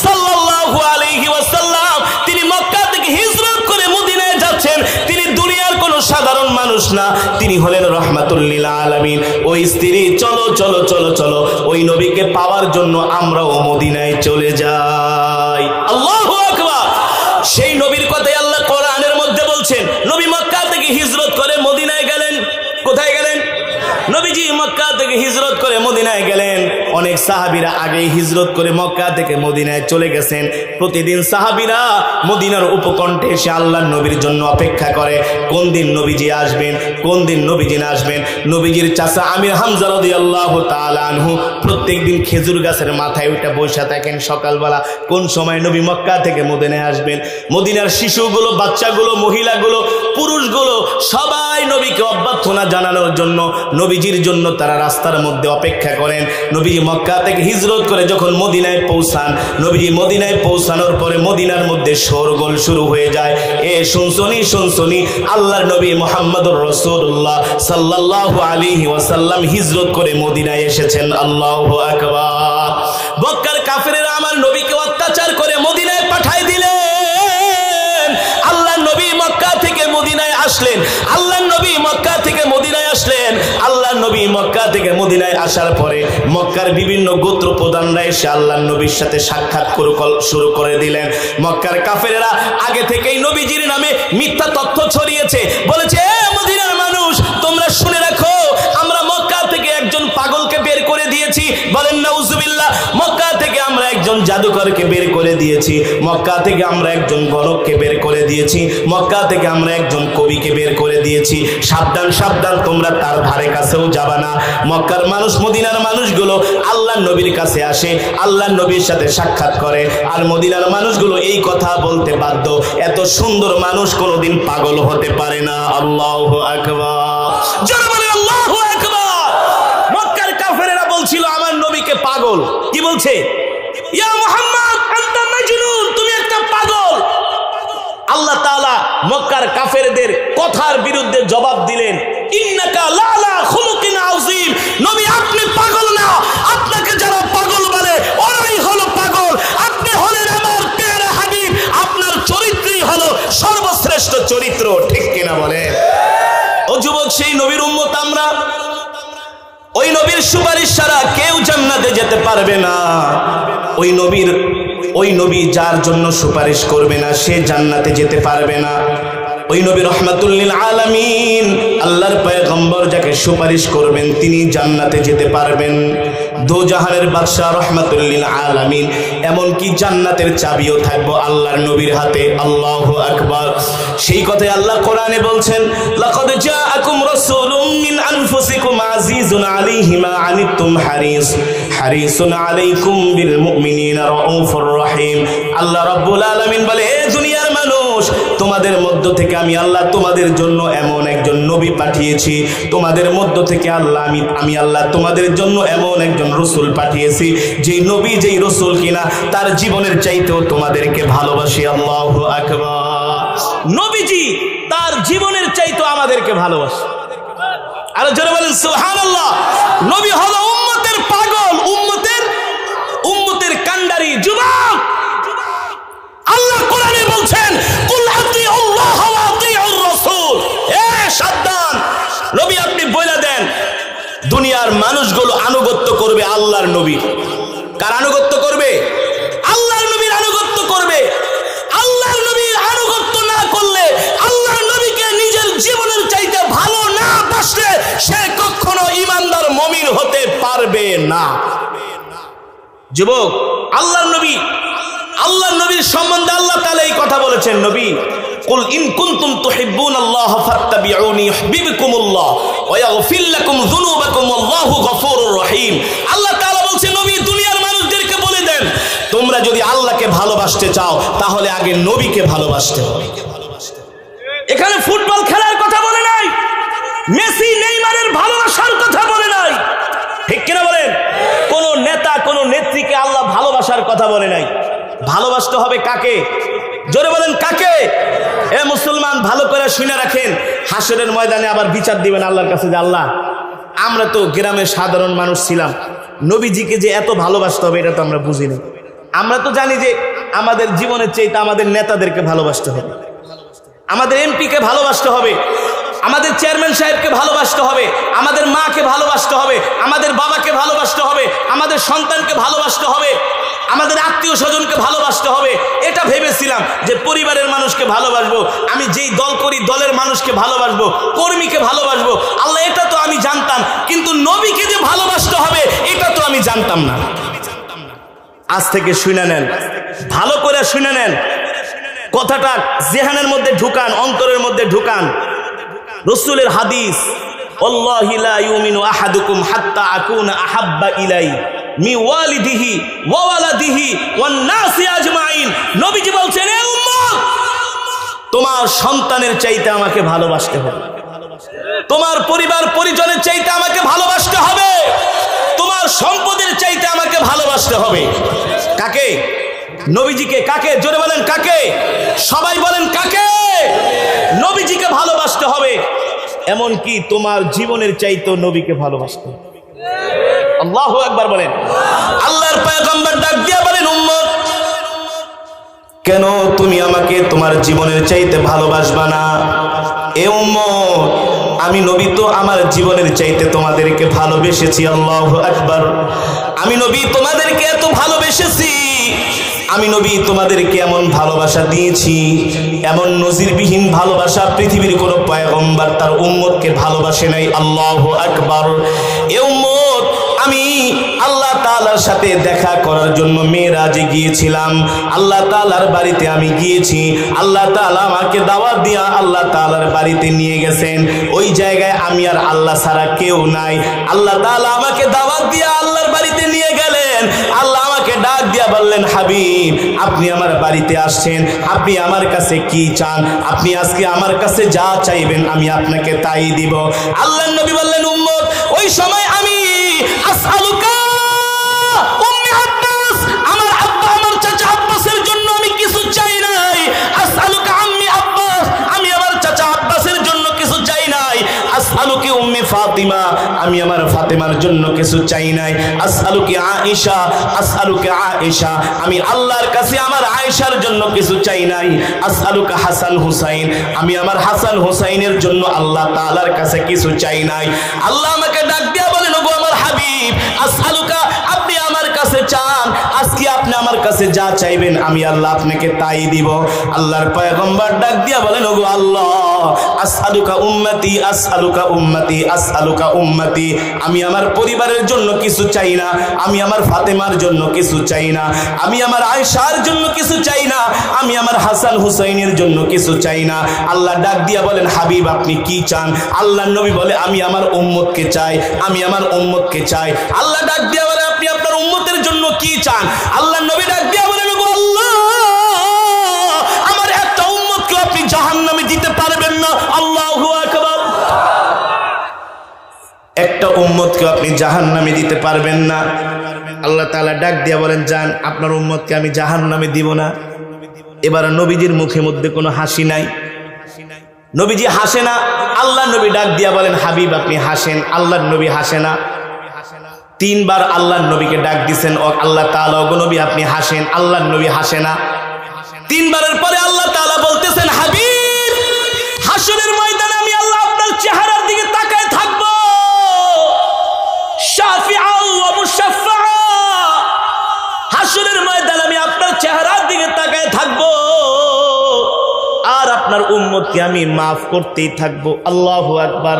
সাল্লাল্লাহু আলাইহি ওয়াসাল্লাম। তিনি মক্কা থেকে হিজরত করে মদিনায় যাচ্ছেন। তিনি দুনিয়ার কোনো সাধারণ মানুষ না, তিনি হলেন রাহমাতুল লিল আলামিন। ওই স্ত্রী, চলো চলো চলো চলো, ওই নবীকে পাওয়ার জন্য আমরাও মদিনায় চলে যাই। আল্লাহু আকবার। সেই নবীর কথাই আল্লাহ কোরআনের মধ্যে বলছেন। নবী মক্কা থেকে হিজরত করে মদিনায় গেলেন। কোথায় গেলেন? নবীজি মক্কা থেকে হিজরত করে মদিনায় গেলেন। অনেক সাহাবীরা আগেই হিজরত করে মক্কা থেকে মদিনায় চলে গেছেন। প্রতিদিন সাহাবীরা মদিনার উপকণ্ঠে এসে আল্লাহর নবীর জন্য অপেক্ষা করে, কোন দিন নবীজি আসবেন, কোন দিন নবীজি না আসবেন। নবীজির চাচা আমির হামজা রাদিয়াল্লাহু তাআলা আনহু প্রত্যেকদিন খেজুর গাছের মাথায় উঠে বসে থাকেন সকালবেলা, কোন সময় নবী মক্কা থেকে মদিনায় আসবেন। মদিনার শিশুগুলো, বাচ্চাগুলো, মহিলাগুলো, পুরুষগুলো সবাই নবীকে অভ্যর্থনা জানানোর জন্য, নবীজির জন্য তারা রাস্তার মধ্যে অপেক্ষা করেন। নবীজি মক্কা থেকে হিজরত করে যখন মদিনায় পৌঁছান, নবীজি মদিনায় পৌঁছানোর পরে মদিনার মধ্যে শোরগোল শুরু হয়ে যায়। এ শুনছনি শুনছনি, আল্লাহর নবী মুহাম্মদুর রাসূলুল্লাহ সাল্লাল্লাহু আলাইহি ওয়াসাল্লাম হিজরত করে মদিনায় এসেছেন। আল্লাহু আকবার। মক্কার কাফেরেরা আমার নবীকে অত্যাচার করে মদিনায় পাঠায় দিলেন। আল্লাহর নবী মক্কা থেকে মদিনায় আসলেন। আল্লাহর নবী মক্কা থেকে মদিনায় আসলেন। আল্লাহর নবী মক্কা থেকে মদিনায় আসার পরে মক্কার বিভিন্ন গোত্র প্রধানরা এসে আল্লাহর নবীর সাথে সাক্ষাৎ শুরু করে দিলেন। মক্কার কাফেরেরা আগে থেকেই নবীজির নামে মিথ্যা তথ্য ছড়িয়েছে, বলেছে, এ মদিনার মানুষ, তোমরা শুনে রাখো, আমরা মক্কা থেকে একজন পাগলকে বের করে দিয়েছি। বলেন নাউজুবিল্লাহ। মক্কা থেকে আমরা একজন জাদুকরকে বের করে দিয়েছি, মক্কা থেকে আমরা একজন গণককে বের করে দিয়েছি, মক্কা থেকে আমরা একজন কবিকে বের করে দিয়েছি। সাবধান সাবধান, তোমরা তার ধারে কাছেও যাবা না। মক্কার মানুষ, মদিনার মানুষগুলো আল্লাহর নবীর কাছে আসে, আল্লাহর নবীর সাথে সাক্ষাৎ করে, আর মদিনার মানুষগুলো এই কথা বলতে বাধ্য, এত সুন্দর মানুষ কোনোদিন পাগল হতে পারে না। আল্লাহু আকবার। জোরে বলেন আল্লাহু আকবার। মক্কার কাফেরেরা বলছিল আমার নবীকে পাগল। কি বলছে? ইয়া মুহাম্মদ আনতা মাজনুন, তুমি একটা পাগল। আল্লাহ তাআলা মক্কার কাফেরদের কথার বিরুদ্ধে জবাব দিলেন, ইন্নাকা লালা খুলুকিন আযীম। নবী, আপনি পাগল না, আপনাকে যারা পাগল বলে ওরাই হলো পাগল। আপনি হলেন আমার প্যারা হাবিব, আপনার চরিত্রই হলো ওই নবীর সুপারিশ ছাড়া কেউ জান্নাতে যেতে পারবে না। ওই নবী যার জন্য সুপারিশ করবে না সে জান্নাতে যেতে পারবে না। ওই নবী রহমাতুল লিল আলামিন, আল্লাহর পয়গম্বর যাকে সুপারিশ করবেন তিনি জান্নাতে যেতে পারবেন। দো জাহানের বাদশাহ রহমাতুল লিল আলামিন, এমনকি জান্নাতের চাবিও থাকবো আল্লাহর নবীর হাতে। আল্লাহু আকবার। সেই কথাই আল্লাহ কোরআনে বলছেন, লাকাদ জাআকুম রাসূলুম মিন আনফুসিকুম আজিজুন আলাইহি মা আনিতুম হারিসুন আলাইকুম বিল মুমিনিনা রাউফুর রহিম। আল্লাহ রাব্বুল আলামিন বলে, হে দুনিয়ার মানুষ, তোমাদের মধ্য থেকে আমি আল্লাহ তোমাদের জন্য এমন একজন নবী পাঠিয়েছি, তোমাদের মধ্য থেকে আমি আল্লাহ তোমাদের জন্য এমন একজন রাসূল পাঠিয়েছি, যেই নবী যেই রাসূল কিনা তার জীবনের চাইতেও তোমাদেরকে ভালোবাসি। আল্লাহু আকবার। নবীজি তার জীবনের চাইতেও আমাদেরকে ভালোবাসে। আর জোরে বলেন সুবহানাল্লাহ। নবী হলো উম্মতের পাগল, উম্মতের কান্ডারি যুবক। আল্লাহ কোরআনে বলছেন, কুল আতিউল্লাহ ওয়া আতিউর রাসূল। সাবধান নবী, আপনি বলে দেন দুনিয়ার মানুষগুলো আনুগত্য করবে আল্লাহর নবীর। কার আনুগত্য করবে? আল্লাহর নবীর আনুগত্য করবে। আল্লাহর নবীর আনুগত্য না করলে, আল্লাহর নবীকে নিজের জীবনের চাইতে ভালো না বাসলে সে কখনো ঈমানদার মুমিন হতে পারবে না। যুবক, আল্লাহর নবীর সম্বন্ধে আল্লাহ তাআলা এই কথা বলেছেন, নবী কুল ইন কুনতুম তুহিব্বুনাল্লাহ ফাত্তাবিউনি ইউহিব্বুকুমুল্লাহ ওয়া ইয়াগফির লাকুম যুনুবাকুম আল্লাহু গফুরুর রহিম। আল্লাহ তাআলা বলেন, নবী দুনিয়ার মানুষদেরকে বলে দেন, তোমরা যদি আল্লাহকে ভালোবাসতে চাও তাহলে আগে নবীকে ভালোবাসতে হবে। এখানে ফুটবল খেলার কথা বলে নাই, মেসি নেইমারের ভালোবাসার কথা বলে নাই, ঠিক কিনা বলেন? কোন নেতা কোন নেত্রীকে আল্লাহ ভালোবাসার কথা বলে নাই। ভালোবাসতে হবে কাকে? জোরে বলেন কাকে? এ মুসলমান, ভালো করে শুনে রাখেন, হাসরের ময়দানে আবার বিচার দিবেন আল্লাহর কাছে যে আল্লাহ, আমরা তো গ্রামের সাধারণ মানুষ ছিলাম, নবীজিকে যে এত ভালোবাসতে হবে এটা তো আমরা বুঝিনি। আমরা তো জানি যে আমাদের জীবনের চাইতে আমাদের নেতাদেরকে ভালোবাসতে হবে, আমাদের এমপিকে ভালোবাসতে হবে, আমাদের চেয়ারম্যান সাহেবকে ভালোবাসতে হবে, আমাদের মাকে ভালোবাসতে হবে, আমাদের বাবাকে ভালোবাসতে হবে, আমাদের সন্তানকে ভালোবাসতে হবে, আমাদের আত্মীয় স্বজনকে ভালোবাসতে হবে। এটা ভেবেছিলাম যে পরিবারের মানুষকে ভালোবাসবো, আমি যেই দল করি দলের মানুষকে ভালোবাসবো, কর্মীকে ভালোবাসবো। আল্লাহ, এটা তো আমি জানতাম, কিন্তু নবীকে যে ভালোবাসতে হবে এটা তো আমি জানতাম না। আজ থেকে শুনে নেন, ভালো করে শুনে নেন, কথাটা জেহানের মধ্যে ঢুকান, অন্তরের মধ্যে ঢুকান। রাসূলের হাদিস, আল্লাহি লা ইউমিনু আহাদুকুম হাত্তা আকুনা আহাব্বা ইলাই মি ওয়ালিদিহি ওয়া ওয়ালাদিহি ওয়ান নাসি আজমাইন। নবীজি বলছেন, এ উম্মত, তোমার সন্তানের চাইতে আমাকে ভালোবাসতে হবে, তোমার পরিবার পরিজনের চাইতে আমাকে ভালোবাসতে হবে, তোমার সম্পদের চাইতে আমাকে ভালোবাসতে হবে। কাকে? নবীজিকে। কাকে? জোরে বলেন কাকে? সবাই বলেন কাকে? নবীজিকে ভালোবাসতে হবে। এমন কি তোমার জীবনের চাইতেও নবীকে ভালোবাসতে হবে। আল্লাহু আকবার বলেন। আল্লাহর পয়গম্বর ডাক দিয়া বলেন, উম্মত, কেন তুমি আমাকে তোমার জীবনের চাইতে ভালোবাসবা না? এ উম্মত, আমি নবী তো আমার জীবনের চাইতে তোমাদেরকে ভালোবেসেছি। আল্লাহু আকবার। আমি নবী তোমাদেরকে এত ভালোবেসেছি, আমি নবী তোমাদেরকে এমন ভালোবাসা দিয়েছি, এমন নজিরবিহীন ভালোবাসা পৃথিবীর কোন পয়গম্বর তার উম্মতকে ভালোবাসে নাই। আল্লাহু আকবার। এ উম্মত, আমি আল্লাহ তাআলার সাথে দেখা করার জন্য মেরাজে গিয়েছিলাম, আল্লাহ তাআলার বাড়িতে আমি গিয়েছি, আল্লাহ তাআলা আমাকে দাওয়াত দিয়া আল্লাহ তাআলার বাড়িতে নিয়ে গেছেন। ওই জায়গায় আমি আর আল্লাহ ছাড়া কেউ নাই। আল্লাহ তাআলা আমাকে দাওয়াত দিয়া আল্লাহর বাড়িতে নিয়ে গেলেন। আল্লাহ আমাকে ডাক দিয়া বললেন, হাবিব, আপনি আমার বাড়িতে আসছেন, আপনি আমার কাছে কি চান? আপনি আজকে আমার কাছে যা চাইবেন আমি আপনাকে তাই দিব। আল্লাহর নবী বললেন, উম্মত, ওই সময় আমি আসআলুকা উম্মি আব্বাস, আমার আব্বা আমার চাচা আব্বাসের জন্য আমি কিছু চাই নাই। আসআলুকা আম্মি আব্বাস, আমি আমার চাচা আব্বাসের জন্য কিছু চাই নাই। আসআলুকি উম্মি ফাতিমা, আমি আমার ফাতেমার জন্য কিছু চাই নাই। আসআলুকি আয়েশা, আসআলুকি আয়েশা, আমি আল্লাহর কাছে আমার আয়েশার জন্য কিছু চাই নাই। আসআলুকা হাসান হুসাইন, আমি আমার হাসান হুসাইনের জন্য আল্লাহ তাআলার কাছে কিছু চাই নাই। আল্লাহ আমাকে ডাক দিয়া বলেন, ওগো আমার কাছে যা চাইবেন আমি আল্লাহ আপনাকে তাই দিব। আল্লাহর পয়গম্বর ডাক দিয়া বলেন, ওগো আল্লাহ, আসআলুকা উম্মতি, আসআলুকা উম্মতি, আসআলুকা উম্মতি। আমি আমার পরিবারের জন্য কিছু চাই না, আমি আমার ফাতেমার জন্য কিছু চাই না, আমি আমার আয়েশার জন্য কিছু চাই না, আমি আমার হাসান হুসাইনের জন্য কিছু চাই না। আল্লাহ ডাক দিয়া বলেন, হাবিব আপনি কি চান? আল্লাহর নবী বলে, আমি আমার উম্মতকে চাই, আমি আমার উম্মতকে চাই। আল্লাহ ডাক দিয়া বলে, আপনি আপনার উম্মতের জন্য কি চান? আল্লাহর নবী ডাক দিয়া বলেন, ওগো আল্লাহ, আমার একটা উম্মতকে আপনি জাহান্নামে দিতে পারবেন না। আল্লাহু আকবার। একটা উম্মতকে আপনি জাহান্নামে দিতে পারবেন না। আল্লাহ তাআলা ডাক দিয়া বলেন, যান, আপনার উম্মতকে আমি জাহান্নামে দিব না। এবার নবীজির মুখে মধ্যে কোনো হাসি নাই, নবীজি হাসে না। আল্লাহ নবী ডাক দিয়া বলেন, হাবিব আপনি হাসেন। আল্লাহর নবী হাসে না। তিনবার আল্লাহর নবীকে ডাক দিছেন, ও আল্লাহ তাআলা, ওগো নবী আপনি হাসেন। আল্লাহর নবী হাসে না। তিনবারের পরে আল্লাহ তাআলা বলতেছেন, হাবিব, হাসরের ময়দানে আমি আল্লাহ আপনার চেহারার দিকে তাকায় থাকব। শাফিআ ওয়া মুশাফফা, হাসরের ময়দানে আমি আপনার চেহারার দিকে তাকায় থাকব, আর আপনার উম্মতকে আমি মাফ করতেই থাকবো। আল্লাহু আকবার।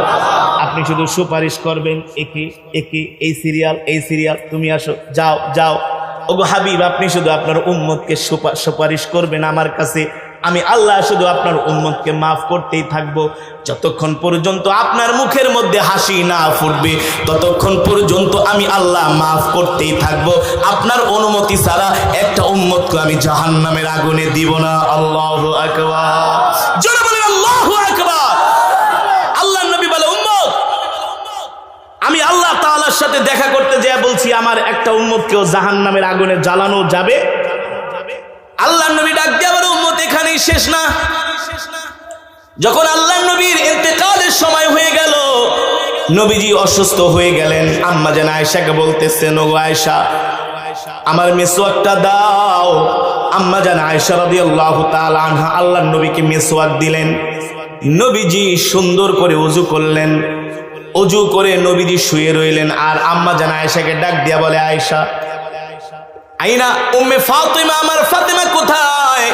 আপনি শুধু সুপারিশ করবেন, একে একে, এই সিরিয়াল, এই সিরিয়াল, তুমি আসো, যাও যাও। ওগো হাবিব, আপনি শুধু আপনার উম্মতকে সুপারিশ করবেন আমার কাছে, আমি আল্লাহ শুধু আপনার উম্মতকে মাফ করতেই থাকবো। যতক্ষণ পর্যন্ত আপনার মুখের মধ্যে হাসি না ফুটবে, ততক্ষণ পর্যন্ত আমি আল্লাহ মাফ করতেই থাকবো। আপনার অনুমতি ছাড়া একটা উম্মতকে আমি জাহান্নামের আগুনে দিব না। আল্লাহু আকবার। জোরে বলেন আল্লাহু আকবার। আল্লাহর নবী বলে, উম্মত, আমি আল্লাহ তাআলার সাথে দেখা করতে যেয়ে বলছি আমার একটা উম্মতকেও জাহান্নামের আগুনে জ্বালানো যাবে। আল্লাহর নবী ডাক দিয়ে বলে, উম্মত এখানেই শেষ না। যখন আল্লাহর নবীর ইন্তেকালের সময় হয়ে গেল, নবীজি অসুস্থ হয়ে গেলেন, আম্মা জান আয়েশাকে বলতেছেন, ওগো আয়েশা, আমার মিসওয়াকটা দাও। আম্মা জান আয়েশা রাদিয়াল্লাহু তাআলা আনহা আল্লাহর নবীকে মিসওয়াক দিলেন। নবীজি সুন্দর করে ওযু করলেন, ওযু করে নবীজি শুয়ে রইলেন। আর আম্মা জান আয়েশাকে ডাক দিয়া বলে, আয়েশা, আইনা উম্মে ফাতিমা, আমার ফাতিমা কোথায়?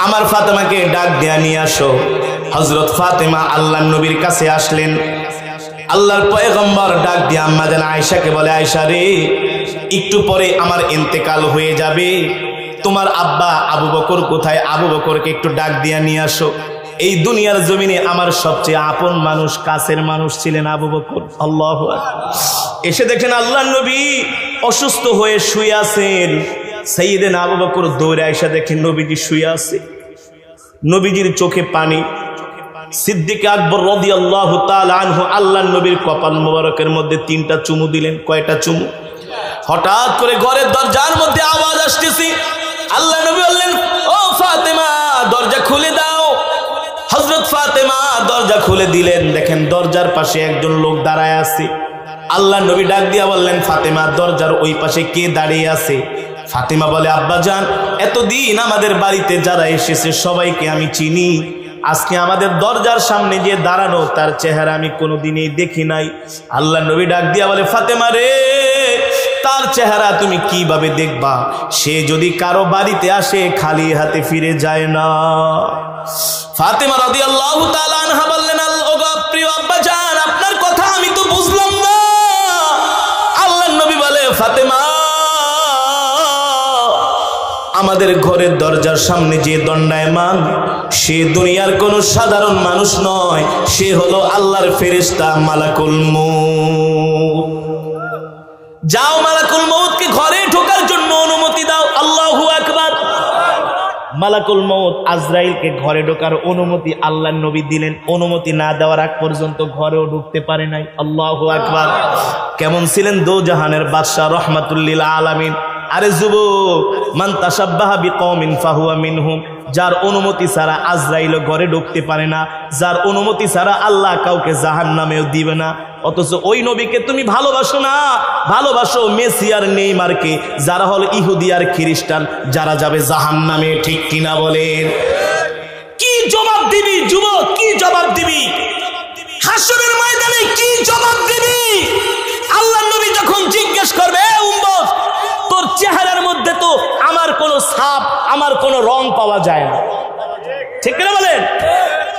আমার ফাতিমাকে ডাক দিয়া নিয়ে আসো। হযরত ফাতিমা আল্লাহর নবীর কাছে আসলেন। আল্লাহর পয়গম্বর ডাক দিয়া আম্মা জান আয়েশাকে বলে, আয়েশা রে, একটু পরে আমার ইন্তেকাল হয়ে যাবে, তোমার আব্বা আবু বকর কোথায়? আবু বকরকে একটু ডাক দিয়া নিয়ে আসো। এই দুনিয়ার জমিনে আমার সবচেয়ে আপন মানুষ, কাছের মানুষ ছিলেন আবু বকর। আল্লাহু আকবার। এসে দেখেন আল্লাহর নবী অসুস্থ হয়ে শুয়ে আছেন। সাইয়েদনা আবু বকর দৌড়ে আয়েশা দেখেন নবীজি শুয়ে আছে, নবীজির চোখে পানি। সিদ্দিক আকবর রাদিয়াল্লাহু তাআলা আনহু আল্লাহর নবীর কপাল মোবারকের মধ্যে 3টা চুমু দিলেন। কয়টা চুমু? হঠাৎ করে ঘরের দরজার মধ্যে আওয়াজ আসতেছে। আল্লাহ নবী বললেন, ও ফাতেমা, দরজা খুলে দাও। হযরত ফাতেমা দরজা খুলে দিলেন। দেখেন দরজার পাশে একজন লোক দাঁড়ায় আছে। আল্লাহ নবী ডাক দিয়া বললেন, ফাতেমা, দরজার ওই পাশে কে দাঁড়িয়ে আছে? ফাতেমা বলে, আব্বাজান, এতদিন আমাদের বাড়িতে যারা এসেছে সবাইকে আমি চিনি, আজকে আমাদের দরজার সামনে যে দাঁড়ানো তার চেহারা আমি কোনোদিনই দেখি নাই। আল্লাহ নবী ডাক দিয়া বলে, ফাতেমা রে, তার চেহারা তুমি কিভাবে দেখবা? সে যদি কারো বাড়িতে আসে খালি হাতে ফিরে যায় না। ফাতেমা রাদিয়াল্লাহু তাআলা আনহা বললেন, ওগো প্রিয় আব্বাজান, আপনার কথা আমি তো বুঝলাম না। আল্লাহর নবী বলে, ফাতেমা, আমাদের ঘরের দরজার সামনে যে দণ্ডায়মান, সে দুনিয়ার কোনো সাধারণ মানুষ নয়, সে হলো আল্লাহর ফেরেশতা মালাকুল মউত। যাও, মালাকুল মউতকে ঘরে ঢোকার জন্য অনুমতি দাও। আল্লাহু আকবার। মালাকুল মউত আজরাইলকে ঘরে ঢোকার অনুমতি আল্লাহর নবী দিলেন। অনুমতি না দেওয়ার আগ পর্যন্ত ঘরেও ঢুকতে পারে নাই। আল্লাহু আকবার। কেমন ছিলেন দোজাহানের বাদশা রহমাতুল লিল আলামিন। আরে যুবক, মান তাশাব্বাহা বিকওমিন ফাহুয়া মিনহুম। যার অনুমতি ছাড়া আজরাইল ঘরে ঢুকতে পারে না, যার অনুমতি ছাড়া আল্লাহ কাউকে জাহান্নামেও দিবে না। অথচ ওই নবীকে তুমি ভালোবাসো না, ভালোবাসো মেসি আর নেইমারকে, যারা হল ইহুদি আর খ্রিস্টান, যারা যাবে জাহান্নামে। ঠিক কিনা বলেন? কি জবাব দিবি যুবক? কি জবাব দিবি হাসরের ময়দানে? কি জবাব দিবি? আল্লাহর নবী যখন জিজ্ঞেস করবে, উম্মত, তোর চেহারার মধ্যে তো আমার কোনো আমার কোনো রং পাওয়া যায় না। ঠিক না বলেন?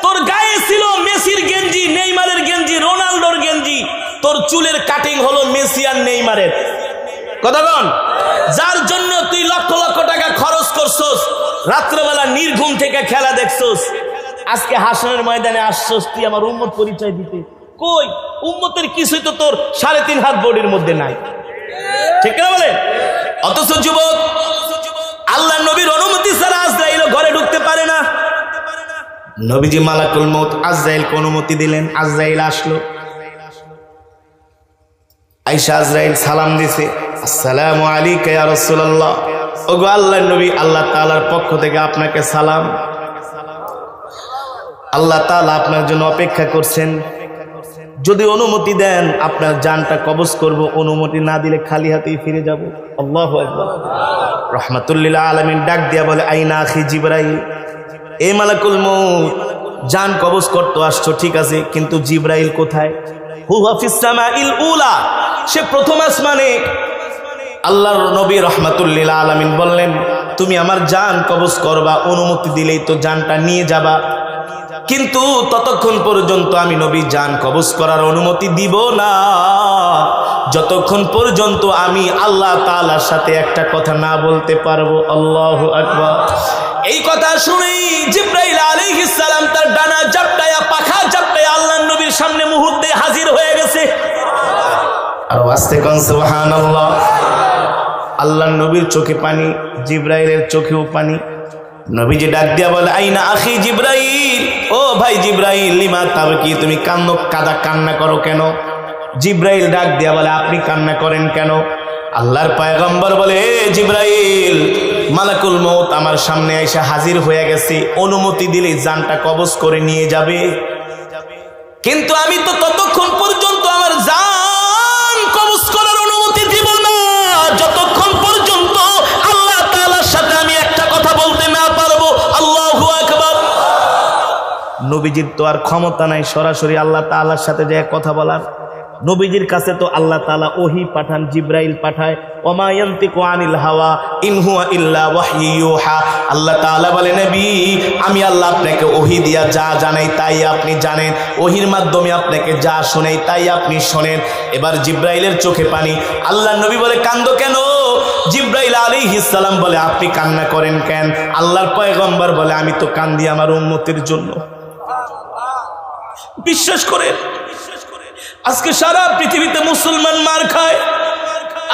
তোর গায়ে ছিল মেসির গেঞ্জি, নেইমারের গেঞ্জি, রোনাল্ডোর গেঞ্জি, তোর চুলের কাটিং হলো মেসি আর নেইমারের। কথা বল। যার জন্য তুই লক্ষ লক্ষ টাকা খরচ করছস, রাত্রেবেলা নির্ঘুম থেকে খেলা দেখছস, আজকে হাসনের ময়দানে আসছস তুই আমার উম্মত পরিচয় দিতে। কই উম্মতের কিছুই তো তোর 3.5 হাত বডির মধ্যে নাই। ঠিক না বলে? অথচ যুবক, আল্লাহ নবীর অনুমতি ছাড়া আজরাইল ঘরে ঢুকতে পারে না। নবীজি মালাকুল মউত আজরাইলকে অনুমতি দিলেন। আজরাইল আসলো। আয়েশা আজরাইল সালাম দিছে, আসসালামু আলাইকা ইয়া রাসূলুল্লাহ। ওগো আল্লাহর নবী, আল্লাহ তাআলার পক্ষ থেকে আপনাকে সালাম। আল্লাহ তাআলা আপনার জন্য অপেক্ষা করছেন। যদি অনুমতি দেন আপনার জানটা কবজ করব, অনুমতি না দিলে খালি হাতেই ফিরে যাব। আল্লাহু আকবার। রাহমাতুল লিল আলামিন ডাক দিয়া বলে, আইনা আখি জিবরাইল, এ মালাকুল মউত, জান কবজ করতে আসছো ঠিক আছে, কিন্তু জিবরাইল কোথায়? হুয়া ফিস সামাইল উলা, সে প্রথম আসমানে। আল্লাহর নবী রাহমাতুল লিল আলামিন বললেন, তুমি আমার জান কবজ করবা, অনুমতি দিলেই তো জানটা নিয়ে যাবা, কিন্তু ততক্ষণ পর্যন্ত আমি নবী জান কবজ করার অনুমতি দিব না যতক্ষণ পর্যন্ত আমি আল্লাহ তাআলার সাথে একটা কথা না বলতে পারবো। আল্লাহু আকবার। এই কথা শুনেই জিবরাইল আলাইহিস সালাম তার ডানা ঝাপটায়া, পাখা ঝাপটায়া আল্লাহর নবীর সামনে মুহূর্তে হাজির হয়ে গেছে। আর আস্তে কোন সুবহানাল্লাহ। আল্লাহর নবীর চোখে পানি, জিবরাইলের চোখেও পানি। নবীজি ডাক দিয়া বলে, আইনা আখি জিবরাইল, ও ভাই জিবরাইল, লিমা তাবকি, তুমি কান্না করো কেন? জিবরাইল ডাক দিয়া বলে, আপনি কান্না করেন কেন? আল্লাহর পয়গম্বর বলে, জিবরাইল, মালাকুল মউত আমার সামনে এসে হাজির হয়ে গেছে, অনুমতি দিলে জানটা কবজ করে নিয়ে যাবে, কিন্তু আমি তো ততক্ষণ পর্যন্ত আমার জান কবজ করার অনুমতি দিব না যতক্ষণ পর্যন্ত আল্লাহ তাআলার সাথে আমি একটা কথা বলতে না পারবো। আল্লাহু আকবার। নবীজির তো আর ক্ষমতা নাই সরাসরি আল্লাহ তাআলার সাথে যে কথা বলার। নবীজির কাছে তো আল্লাহ তাআলা ওহী পাঠান, জিবরাইল পাঠায়। ওমা ইয়ানতিকু আনিল হাওয়া ইন হুয়া ইল্লা ওয়াহয়ু ইউহা। আল্লাহ তাআলা বলে, নবী, আমি আল্লাহ আপনাকে ওহী দিয়া যা জানাই তাই আপনি জানেন, ওহীর মাধ্যমে আপনাকে যা শোনাই তাই আপনি শোনেন। এবার জিবরাইলের চোখে পানি। আল্লাহ নবী বলে, কান্দো কেন? জিবরাইল আলাইহিস সালাম বলে, আপনি কান্না করেন কেন? আল্লাহর পয়গম্বর বলে, আমি তো কান্দি আমার উম্মতের জন্য। বিশ্বাস করেন, আজকে সারা পৃথিবীতে মুসলমান মার খায়।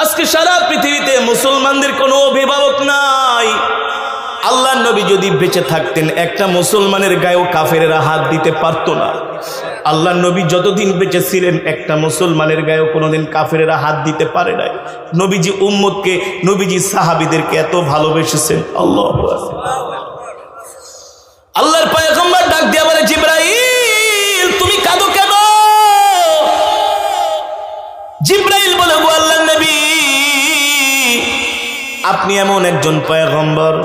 আজকে সারা পৃথিবীতে মুসলমানদের কোনো অভিভাবক নাই। আল্লাহর নবী যদি বেঁচে থাকতেন একটা মুসলমানের গায়েও কাফেরেরা হাত দিতে পারতো না। আল্লাহর নবী যতদিন বেঁচে ছিলেন একটা মুসলমানের গায়েও কোনোদিন কাফেরেরা হাত দিতে পারে নাই। নবীজি উম্মতকে, নবীজি সাহাবীদেরকে এত ভালোবেসেছেন। আল্লাহু আকবার। আল্লাহর পয়গম্বর ডাক দিয়া বলে, জিবরাইল, তুমি কাঁদো কেন? জিবরাইল বলে, গো আল্লাহর নবী, আপনি এমন একজন পয়গম্বর,